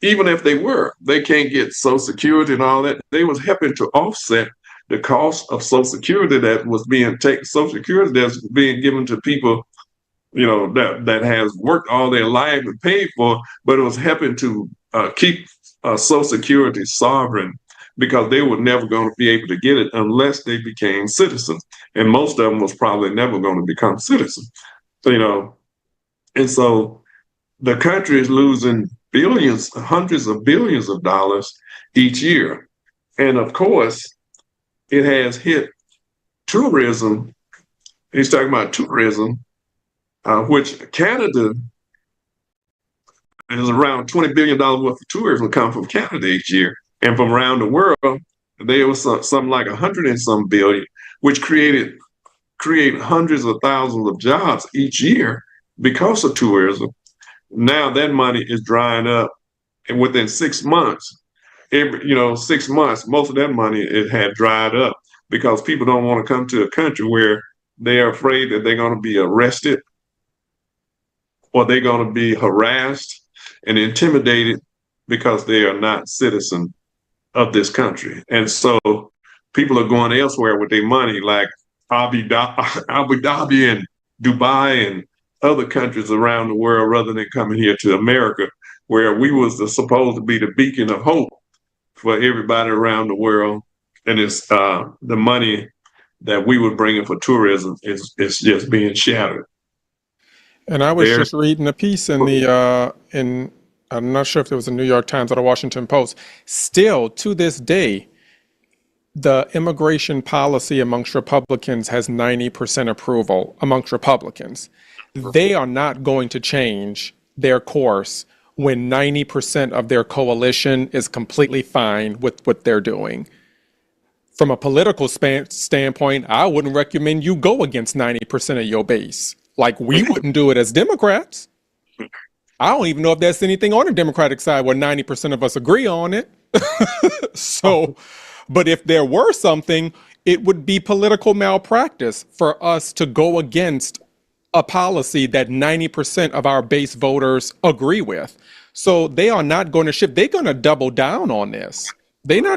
even if they were, they can't get Social Security and all that. They was helping to offset the cost of Social Security that was being taken, Social Security that's being given to people, that has worked all their life and paid for, but it was helping to keep Social Security sovereign, because they were never going to be able to get it unless they became citizens. And most of them was probably never going to become citizens. And so the country is losing billions, hundreds of billions of dollars each year. And of course, it has hit tourism. He's talking about tourism, which Canada is around $20 billion worth of tourism come from Canada each year. And from around the world, there was something like 100 and some billion, which create hundreds of thousands of jobs each year because of tourism. Now that money is drying up, and within 6 months, 6 months, most of that money it had dried up, because people don't want to come to a country where they're afraid that they're going to be arrested, or they're going to be harassed and intimidated because they are not citizens of this country. And so people are going elsewhere with their money, like Abu Dhabi and Dubai and other countries around the world, rather than coming here to America, where we was supposed to be the beacon of hope for everybody around the world. And it's the money that we were bringing for tourism is just being shattered. And I was there. just reading a piece in I'm not sure if it was the New York Times or the Washington Post. Still, to this day, the immigration policy amongst Republicans has 90% approval amongst Republicans. They are not going to change their course when 90% of their coalition is completely fine with what they're doing. From a political standpoint, I wouldn't recommend you go against 90% of your base. Like we wouldn't do it as Democrats. I don't even know if there's anything on the Democratic side where 90% of us agree on it. So, but if there were something, it would be political malpractice for us to go against a policy that 90% of our base voters agree with. So they are not going to shift. They're going to double down on this. They are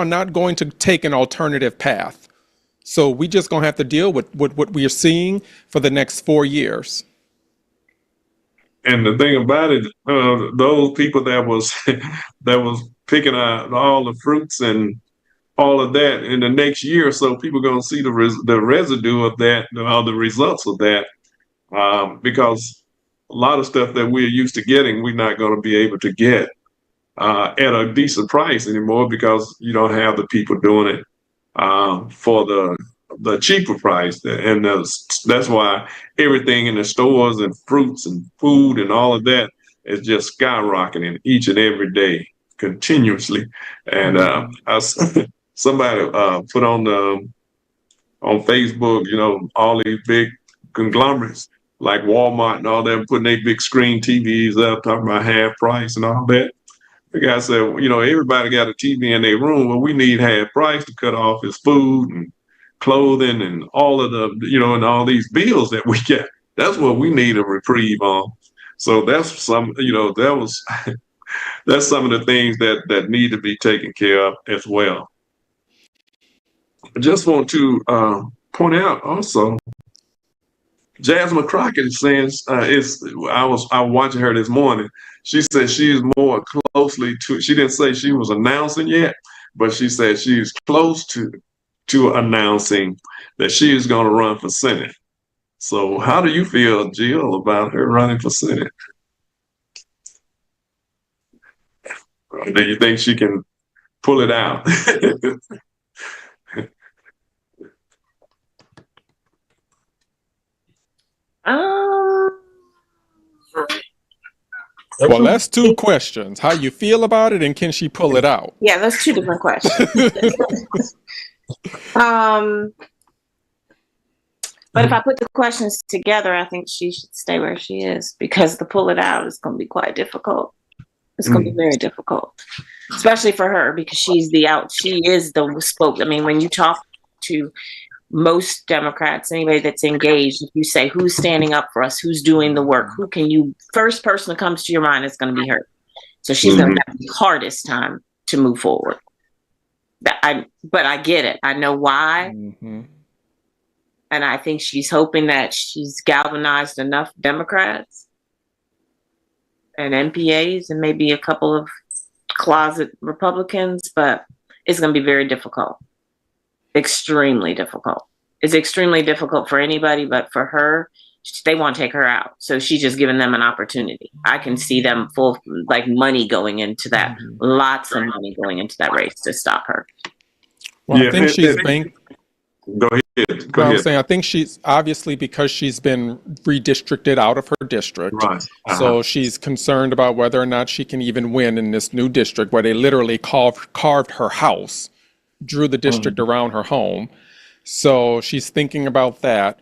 not going to take an alternative path. So we just going to have to deal with what we are seeing for the next 4 years. And the thing about it, those people that was that was picking out all the fruits and all of that in the next year or so, people are going to see the residue of that, all the results of that, because a lot of stuff that we're used to getting, we're not going to be able to get at a decent price anymore because you don't have the people doing it for the cheaper price, and that's why everything in the stores and fruits and food and all of that is just skyrocketing each and every day, continuously. And somebody put on Facebook, all these big conglomerates like Walmart and all them putting their big screen TVs up, talking about half price and all that. The guy said, everybody got a TV in their room. Well, we need half price to cut off his food and clothing and all of the, and all these bills that we get. That's what we need a reprieve on. So that's that's some of the things that need to be taken care of as well. I just want to point out also, Jasmine Crockett is saying I was watching her this morning. She said she's more closely to. She didn't say she was announcing yet, but she said she's close to announcing that she is going to run for Senate. So, how do you feel, Jill, about her running for Senate? Do you think she can pull it out? Well, that's two questions. How you feel about it and can she pull it out? Yeah, that's two different questions. But if I put the questions together, I think she should stay where she is because to pull it out is going to be quite difficult. It's going to be very difficult, especially for her because she is the spoke. I mean, when you talk to most Democrats, anybody that's engaged, if you say who's standing up for us, who's doing the work, first person that comes to your mind is going to be her. So she's going to have the hardest time to move forward. But I get it. I know why. Mm-hmm. And I think she's hoping that she's galvanized enough Democrats and MPAs and maybe a couple of closet Republicans, but it's going to be very difficult. Extremely difficult. It's extremely difficult for anybody, but for her, they want to take her out. So she's just giving them an opportunity. I can see them full, money going into that, lots of money going into that race to stop her. Well, I think she's Go ahead. I'm saying I think she's obviously because she's been redistricted out of her district. Right. So she's concerned about whether or not she can even win in this new district where they literally carved her house, drew the district around her home. So she's thinking about that.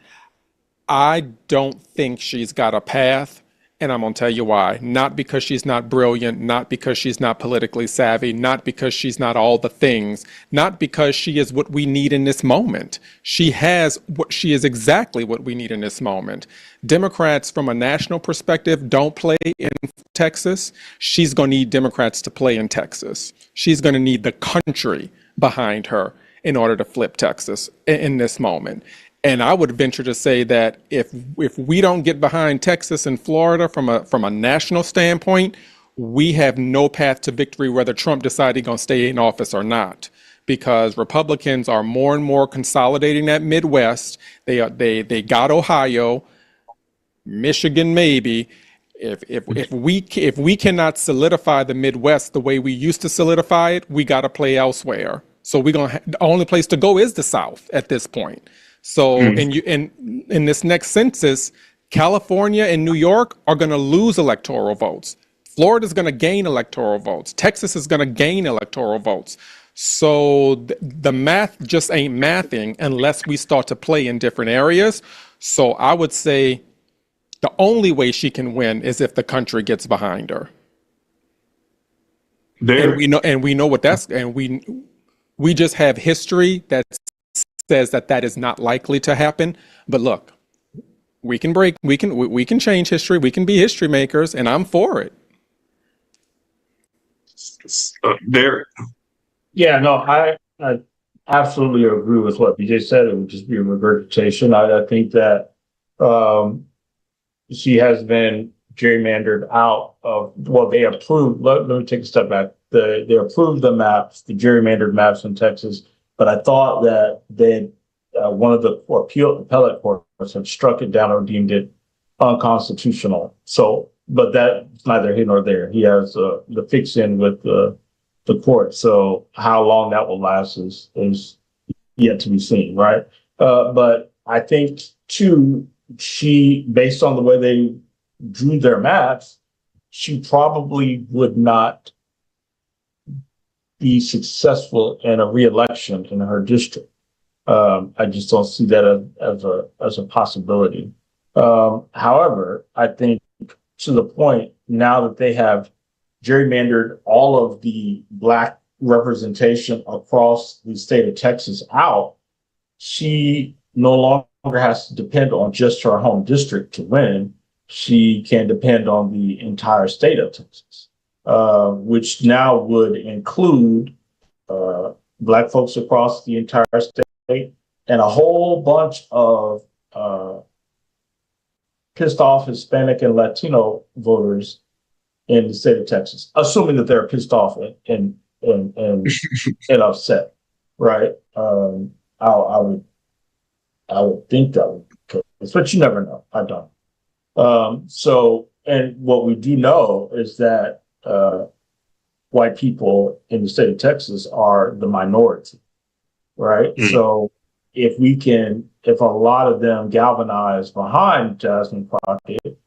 I don't think she's got a path. And I'm going to tell you why. Not because she's not brilliant, not because she's not politically savvy, not because she's not all the things, not because she is what we need in this moment. She is exactly what we need in this moment. Democrats from a national perspective don't play in Texas. She's going to need Democrats to play in Texas. She's going to need the country behind her in order to flip Texas in this moment. And I would venture to say that if we don't get behind Texas and Florida from a national standpoint, we have no path to victory whether Trump decides he's going to stay in office or not. Because Republicans are more and more consolidating that Midwest. They got Ohio. Michigan maybe. If we cannot solidify the Midwest the way we used to solidify it, we got to play elsewhere. So the only place to go is the South at this point. So in this next census, California and New York are going to lose electoral votes. Florida's going to gain electoral votes. Texas is going to gain electoral votes. So the math just ain't mathing unless we start to play in different areas. So I would say the only way she can win is if the country gets behind her. And we know what that's, and we just have history that says that is not likely to happen. But look, we can change history. We can be history makers, and I'm for it. Derek. Yeah, no, I absolutely agree with what BJ said. It would just be a regurgitation. I think that she has been gerrymandered out of, well, they approved, let me take a step back. They approved the maps, the gerrymandered maps in Texas, but I thought that one of the appellate courts had struck it down or deemed it unconstitutional. So, but that's neither here nor there. He has the fix in with the court. So how long that will last is yet to be seen, right? But I think too, she, based on the way they drew their maps, she probably would not be successful in a re-election in her district. I just don't see that as a possibility. However, I think to the point now that they have gerrymandered all of the Black representation across the state of Texas out, she no longer has to depend on just her home district to win. She can depend on the entire state of Texas, which now would include Black folks across the entire state and a whole bunch of pissed off Hispanic and Latino voters in the state of Texas, assuming that they're pissed off and upset, right? I would think that would be the case, but you never know. I don't. So, and what we do know is that white people in the state of Texas are the minority, right? Mm. So if a lot of them galvanize behind Jasmine Crockett,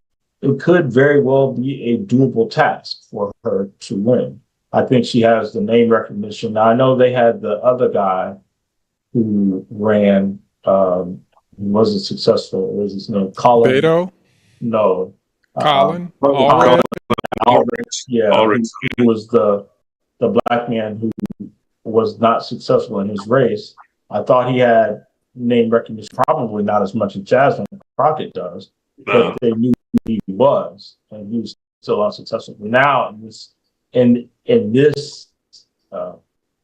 it could very well be a doable task for her to win. I think she has the name recognition. Now, I know they had the other guy who ran, who wasn't successful. What was his name? Colin. Beto? No. Colin? Aldrich. Yeah. Aldrich. Who was the Black man who was not successful in his race. I thought he had name recognition, probably not as much as Jasmine Crockett does, but they knew who he was, and he was still unsuccessful. Now, in this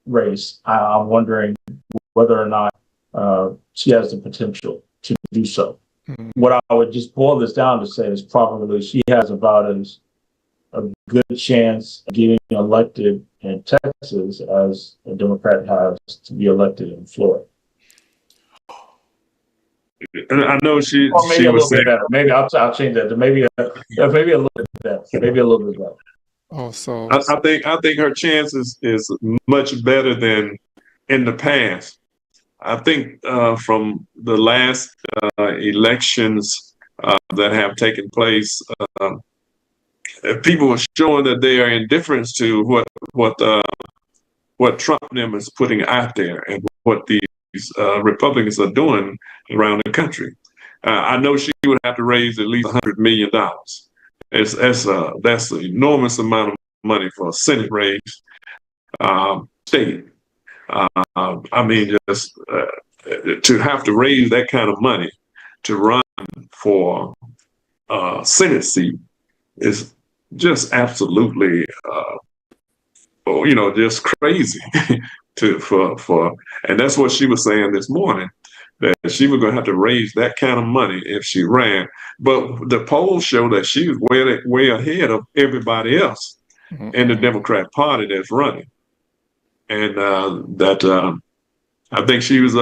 race, I'm wondering whether or not she has the potential to do so. Mm-hmm. What I would just boil this down to say is probably she has about as a good chance of getting elected in Texas as a Democrat has to be elected in Florida. I know she or maybe she a was little bit saying, better. Maybe I'll change that to maybe a little bit better. Maybe a little bit better. Oh, so I think her chances is much better than in the past. I think from the last elections that have taken place, people are showing that they are indifferent to what Trump them is putting out there and what these Republicans are doing around the country. I know she would have to raise at least $100 million. That's an enormous amount of money for a Senate race state. I mean, just to have to raise that kind of money to run for a Senate seat is just absolutely, just crazy. And that's what she was saying this morning, that she was going to have to raise that kind of money if she ran. But the polls show that she was way ahead of everybody else in the Democrat Party that's running. And I think she was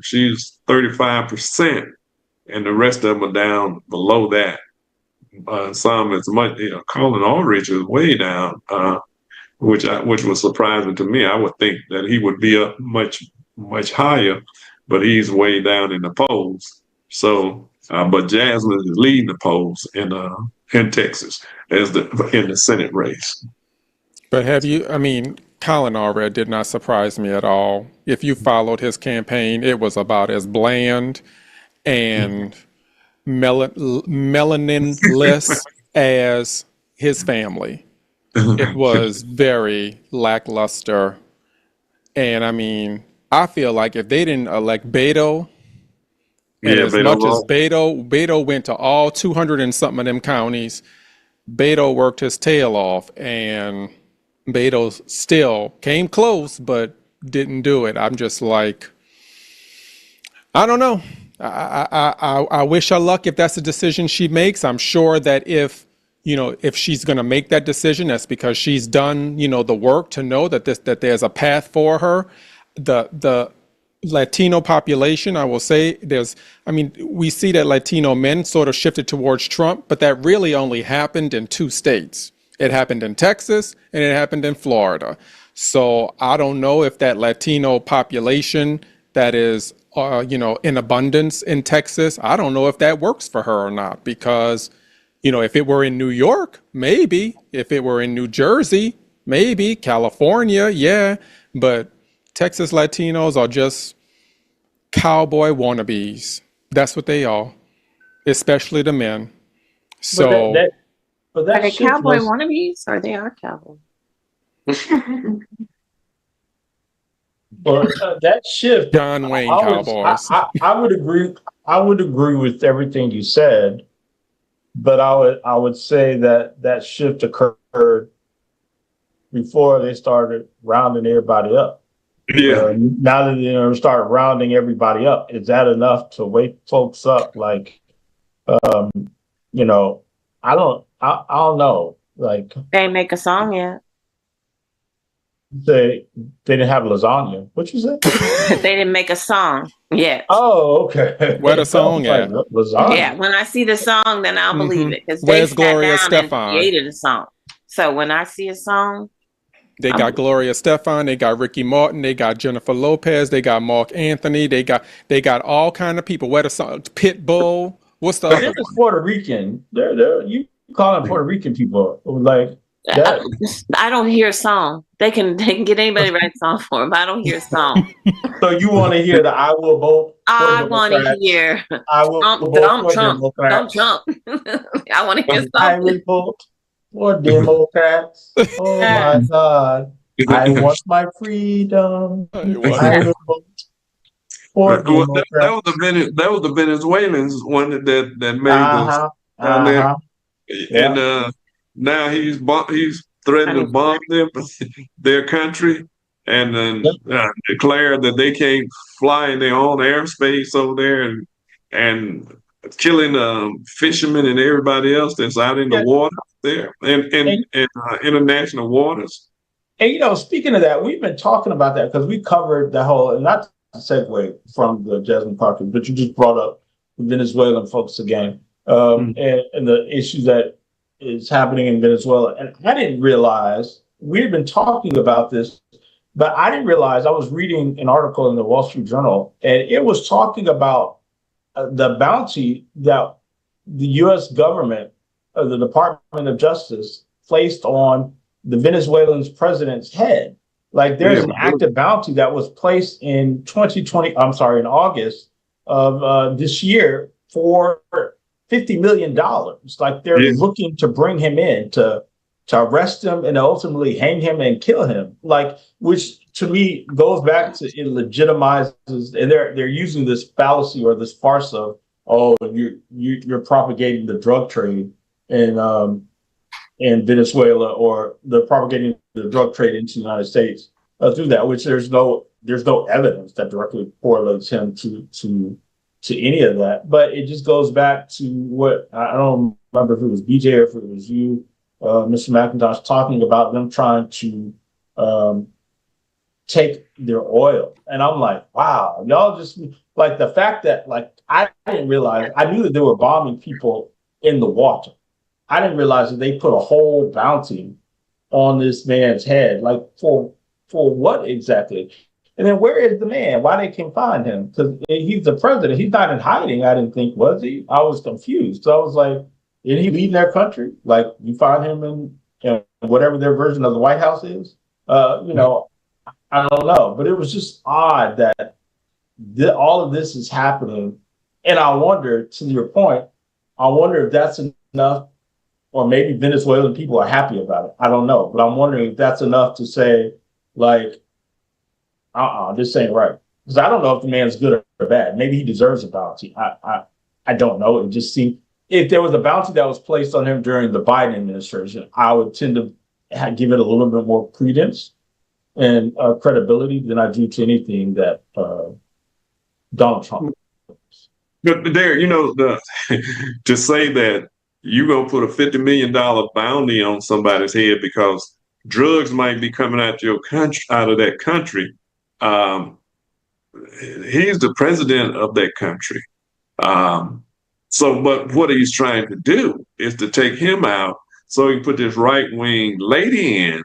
she's 35% and the rest of them are down below that. Some as much, Colin Aldrich is way down, which was surprising to me. I would think that he would be up much higher, but he's way down in the polls. So, but Jasmine is leading the polls in Texas in the Senate race. But Colin Allred did not surprise me at all. If you followed his campaign, it was about as bland and melaninless as his family. It was very lackluster. And I feel like if they didn't elect Beto, and as much as Beto went to all 200 and something of them counties, Beto worked his tail off, and Beto still came close, but didn't do it. I'm just like, I don't know. I wish her luck if that's the decision she makes. I'm sure that if she's going to make that decision, that's because she's done, the work to know that there's a path for her. The Latino population, I will say, we see that Latino men sort of shifted towards Trump, but that really only happened in 2 states. It happened in Texas and it happened in Florida. So I don't know if that Latino population that is, in abundance in Texas, I don't know if that works for her or not, because, if it were in New York, maybe. If it were in New Jersey, maybe. California, yeah. But Texas Latinos are just cowboy wannabes. That's what they are, especially the men. So, are they cowboy wannabes, or they are cowboy? But that shift, John Wayne Cowboys. I would agree. I would agree with everything you said, but I would say that shift occurred before they started rounding everybody up. Yeah. Now that they start rounding everybody up, is that enough to wake folks up? Like, I don't know. Like, they ain't make a song yet. They didn't have lasagna. What you said? They didn't make a song yet. Oh, okay. Where the song at? Lasagna. Yeah, when I see the song, then I'll believe it. Because Where's they Gloria sat down Estefan? and created a song. So when I see a song, they got Gloria Estefan, they got Ricky Martin, they got Jennifer Lopez, they got Mark Anthony, they got all kind of people. Where the song? Pitbull. What's the other one? Puerto Rican. They're you call them Puerto Rican people like that. I don't hear a song. They can get anybody to write a song for them, but I don't hear a song. So you want to hear the I will vote? I want to hear I will dump Trump. I want to hear something. I will vote for Democrats. Oh my God. I want my freedom. I will vote for Democrats. That was the Venezuelans one that made this. And now he's threatened to bomb their country, and then declared that they can't fly in their own airspace over there, and killing fishermen and everybody else that's out in the water there and international waters. And speaking of that, we've been talking about that because we covered the whole, and not to segue from the Jasmine Parker, but you just brought up the Venezuelan folks again, and the issues that is happening in Venezuela. And I didn't realize, we've been talking about this, but I didn't realize, I was reading an article in the Wall Street Journal, and it was talking about the bounty that the U.S. government, the Department of Justice, placed on the Venezuelan president's head. Like, there's an active bounty that was placed in in August of this year for $50 million. Like, they're looking to bring him in to arrest him and ultimately hang him and kill him. Like, which to me goes back to, it legitimizes, and they're using this fallacy or this farce of, oh, you're propagating the drug trade in Venezuela, or they're propagating the drug trade into the United States through that, which there's no evidence that directly correlates him to any of that. But it just goes back to what, I don't remember if it was BJ or if it was you, Mr. McIntosh, talking about them trying to take their oil. And I'm like, wow, y'all just like the fact that like I didn't realize, I knew that they were bombing people in the water. I didn't realize that they put a whole bounty on this man's head. Like for what exactly? And then where is the man? Why they can't find him? Because he's the president. He's not in hiding. I didn't think, was he? I was confused. So I was like, did he leave their country? Like you find him in whatever their version of the White House is? You know, I don't know. But it was just odd that all of this is happening. And I wonder, to your point, I wonder if that's enough, or maybe Venezuelan people are happy about it. I don't know. But I'm wondering if that's enough to say, like, this ain't right. Because I don't know if the man's good or bad. Maybe he deserves a bounty. I don't know. It just seemed, if there was a bounty that was placed on him during the Biden administration, I would tend to give it a little bit more credence and credibility than I do to anything that Donald Trump. But there, you know, to say that you're gonna put a $50 million bounty on somebody's head because drugs might be coming out your country, out of that country. He's the president of that country. But what he's trying to do is to take him out so he can put this right-wing lady in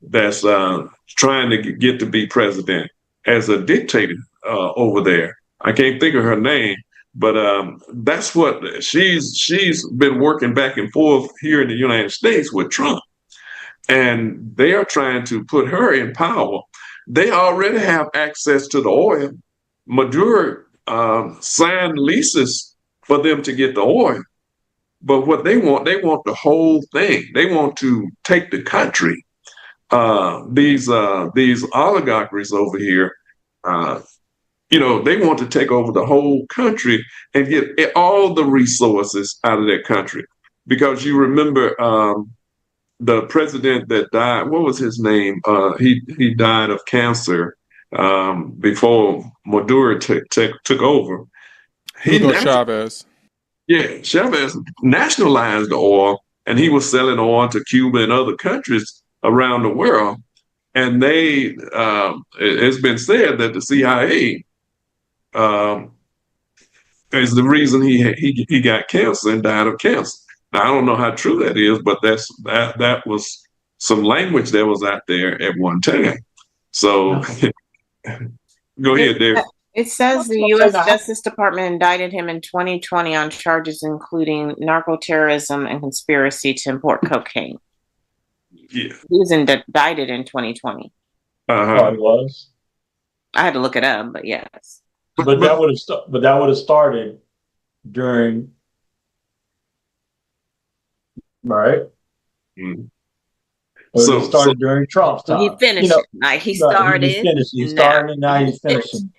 that's trying to get to be president as a dictator over there. I can't think of her name, but that's what she's been working back and forth here in the United States with Trump. And they are trying to put her in power. They already have access to the oil. Maduro signed leases for them to get the oil. But what they want the whole thing. They want to take the country. These oligarchs over here, you know, they want to take over the whole country and get all the resources out of their country. Because you remember the president that died, what was his name? He died of cancer before Maduro took over. Hugo Chavez. Yeah, Chavez nationalized the oil, and he was selling oil to Cuba and other countries around the world. And it's been said that the CIA is the reason he got cancer and died of cancer. Now, I don't know how true that is, but that was some language that was out there at one time. So go ahead, Dave. It says the U.S. Justice Department indicted him in 2020 on charges including narco-terrorism and conspiracy to import cocaine. Yeah. He was indicted in 2020. Oh, he was? I had to look it up, but yes. But that would have started during, right? Mm-hmm. So it started during Trump's time. He finished it. Like he started. He started and now he's finishing.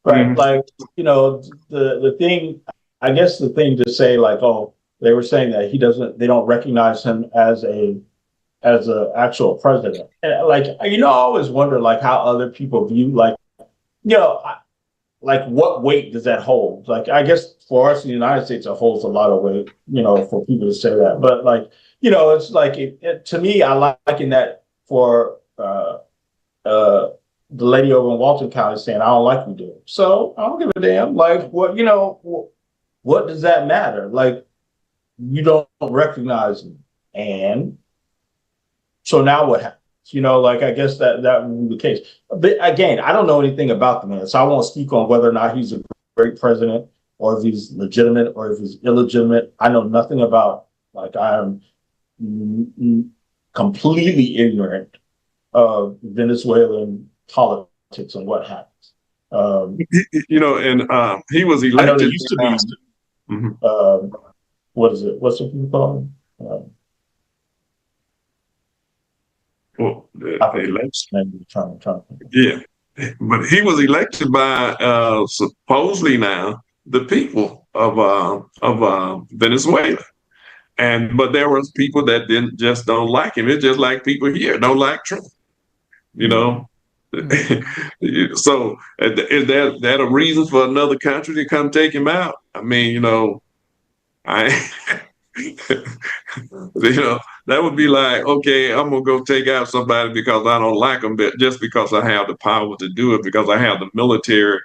Right. Mm-hmm. Like, you know, the thing, I guess the thing to say, like, oh, they were saying that they don't recognize him as a actual president. And like, you know, I always wonder like how other people view, like, you know, like what weight does that hold? Like, I guess for us in the United States, it holds a lot of weight, you know, for people to say that. But like, you know, it's like, to me, I liken that for the lady over in Walton County saying, I don't like you doing. So I don't give a damn. Like, what, you know, what does that matter? Like, you don't recognize me. And so now what happens? You know, like, I guess that would be the case. But again, I don't know anything about the man, so I won't speak on whether or not he's a great president or if he's legitimate or if he's illegitimate. I know nothing about, like, I am completely ignorant of Venezuelan politics and what happens. You know, and he was elected. I know there used to be, what is it? What's the people call him? Well, the election. Yeah, but he was elected by supposedly now the people of Venezuela, but there was people that just don't like him. It's just like people here don't like Trump, you know. So is that a reason for another country to come take him out? I mean, you know, you know, That would be like, okay, I'm gonna go take out somebody because I don't like them, but just because I have the power to do it, because I have the military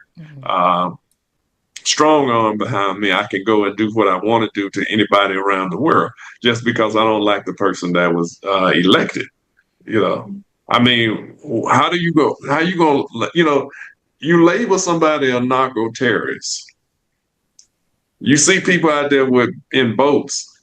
strong arm behind me, I can go and do what I want to do to anybody around the world, just because I don't like the person that was elected. You know, I mean, how do you go? How you gonna? You label somebody a narco terrorist. You see people out there with in boats.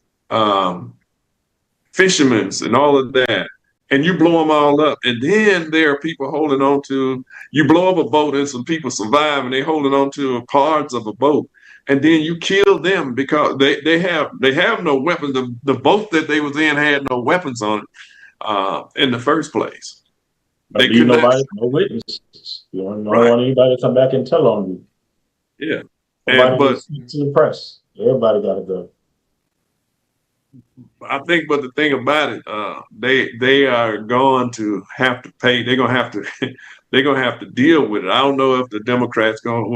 Fishermen and all of that, and you blow them all up. And then there are people holding on to, you blow up a boat and some people survive and they holding on to parts of a boat. And then you kill them because they have no weapons. The boat that they was in had no weapons on it in the first place. But They could not. no witnesses. You don't Right. want anybody to come back and tell on you. Yeah. Nobody to speak to the press. Everybody got to go. I think, but the thing about it, they are going to have to pay. They're gonna have to they're gonna have to deal with it. I don't know if the Democrats going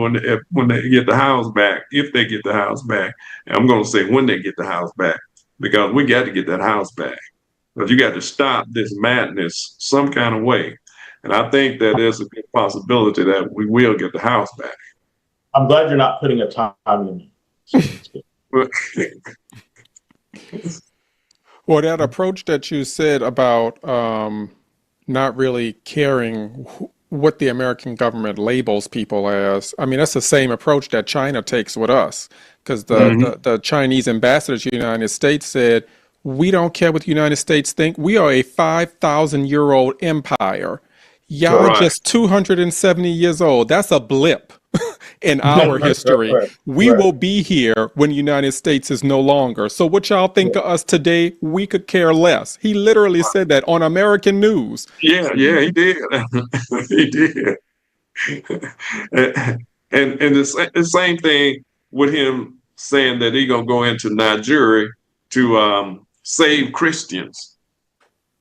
when they get the House back, if they get the House back. And I'm gonna say when they get the House back, because we got to get that House back. But you got to stop this madness some kind of way. And I think that there's a good possibility that we will get the House back. I'm glad you're not putting a time limit. Well, that approach that you said about not really caring what the American government labels people as, I mean, that's the same approach that China takes with us. Because the Chinese ambassador to the United States said, we don't care what the United States think. We are a 5,000-year-old empire. Y'all just 270 years old. That's a blip in our history. We will be here when the United States is no longer. So what y'all think of us today, we could care less. He literally said that on American news. Yeah, he did. He did. And the same thing with him saying that he's gonna go into Nigeria to save Christians,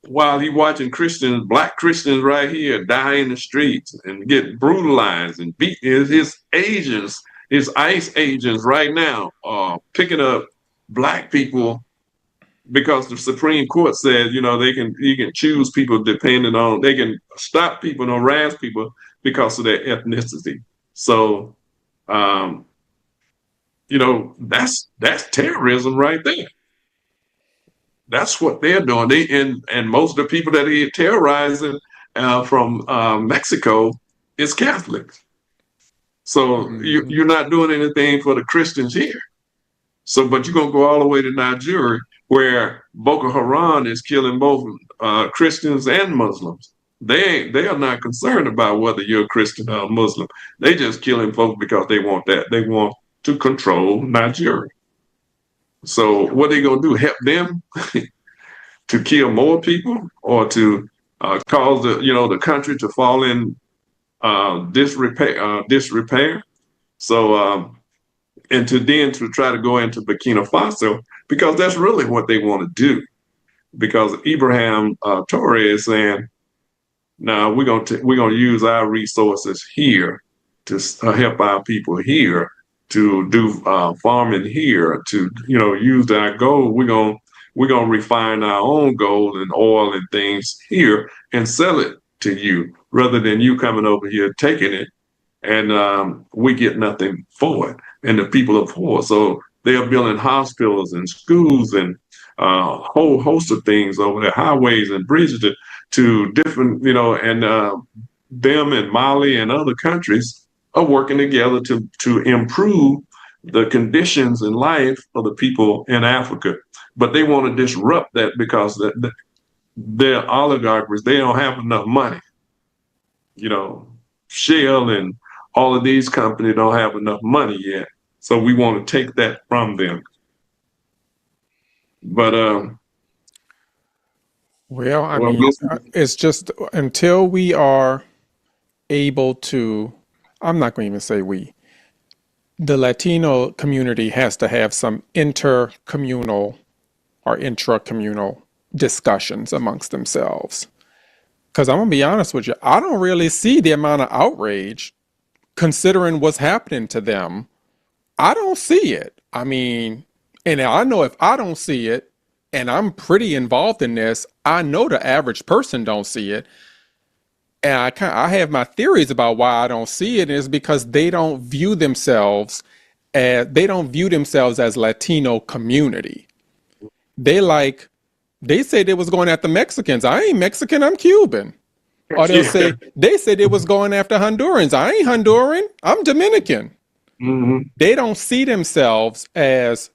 while he watching Christians, black Christians right here die in the streets and get brutalized and beat. His agents, his ICE agents right now are picking up black people because the Supreme Court said, you can choose people depending on, they can stop people and harass people because of their ethnicity. So, that's terrorism right there. That's what they're doing. And most of the people that he terrorizing from Mexico is Catholics. So you're not doing anything for the Christians here. So, but you're gonna go all the way to Nigeria, where Boko Haram is killing both Christians and Muslims. They are not concerned about whether you're a Christian or a Muslim. They just killing folks because they want that. They want to control Nigeria. So what are they gonna do? Help them to kill more people, or to cause the country to fall in disrepair? So and to try to go into Burkina Faso, because that's really what they want to do. Because Ibrahim Traoré is saying, "Now we're gonna use our resources here to help our people here, to do farming here, to use our gold. We're gonna refine our own gold and oil and things here and sell it to you, rather than you coming over here taking it, and we get nothing for it, and the people are poor." So they are building hospitals and schools and a whole host of things over there, highways and bridges to different, and them and Mali and other countries are working together to improve the conditions in life of the people in Africa. But they want to disrupt that because their oligarchs, they don't have enough money. Shell and all of these companies don't have enough money yet. So we want to take that from them. But well, I mean, it's just until we are able to, I'm not going to even say we, the Latino community has to have some intercommunal or intracommunal discussions amongst themselves. Because I'm going to be honest with you, I don't really see the amount of outrage considering what's happening to them. I don't see it. I mean, and I know if I don't see it, and I'm pretty involved in this, I know the average person don't see it. And I have my theories about why I don't see it is because they don't view themselves as Latino community. They say they was going after Mexicans. I ain't Mexican, I'm Cuban. Or they say they was going after Hondurans. I ain't Honduran, I'm Dominican. Mm-hmm. They don't see themselves as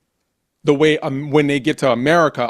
the way when they get to America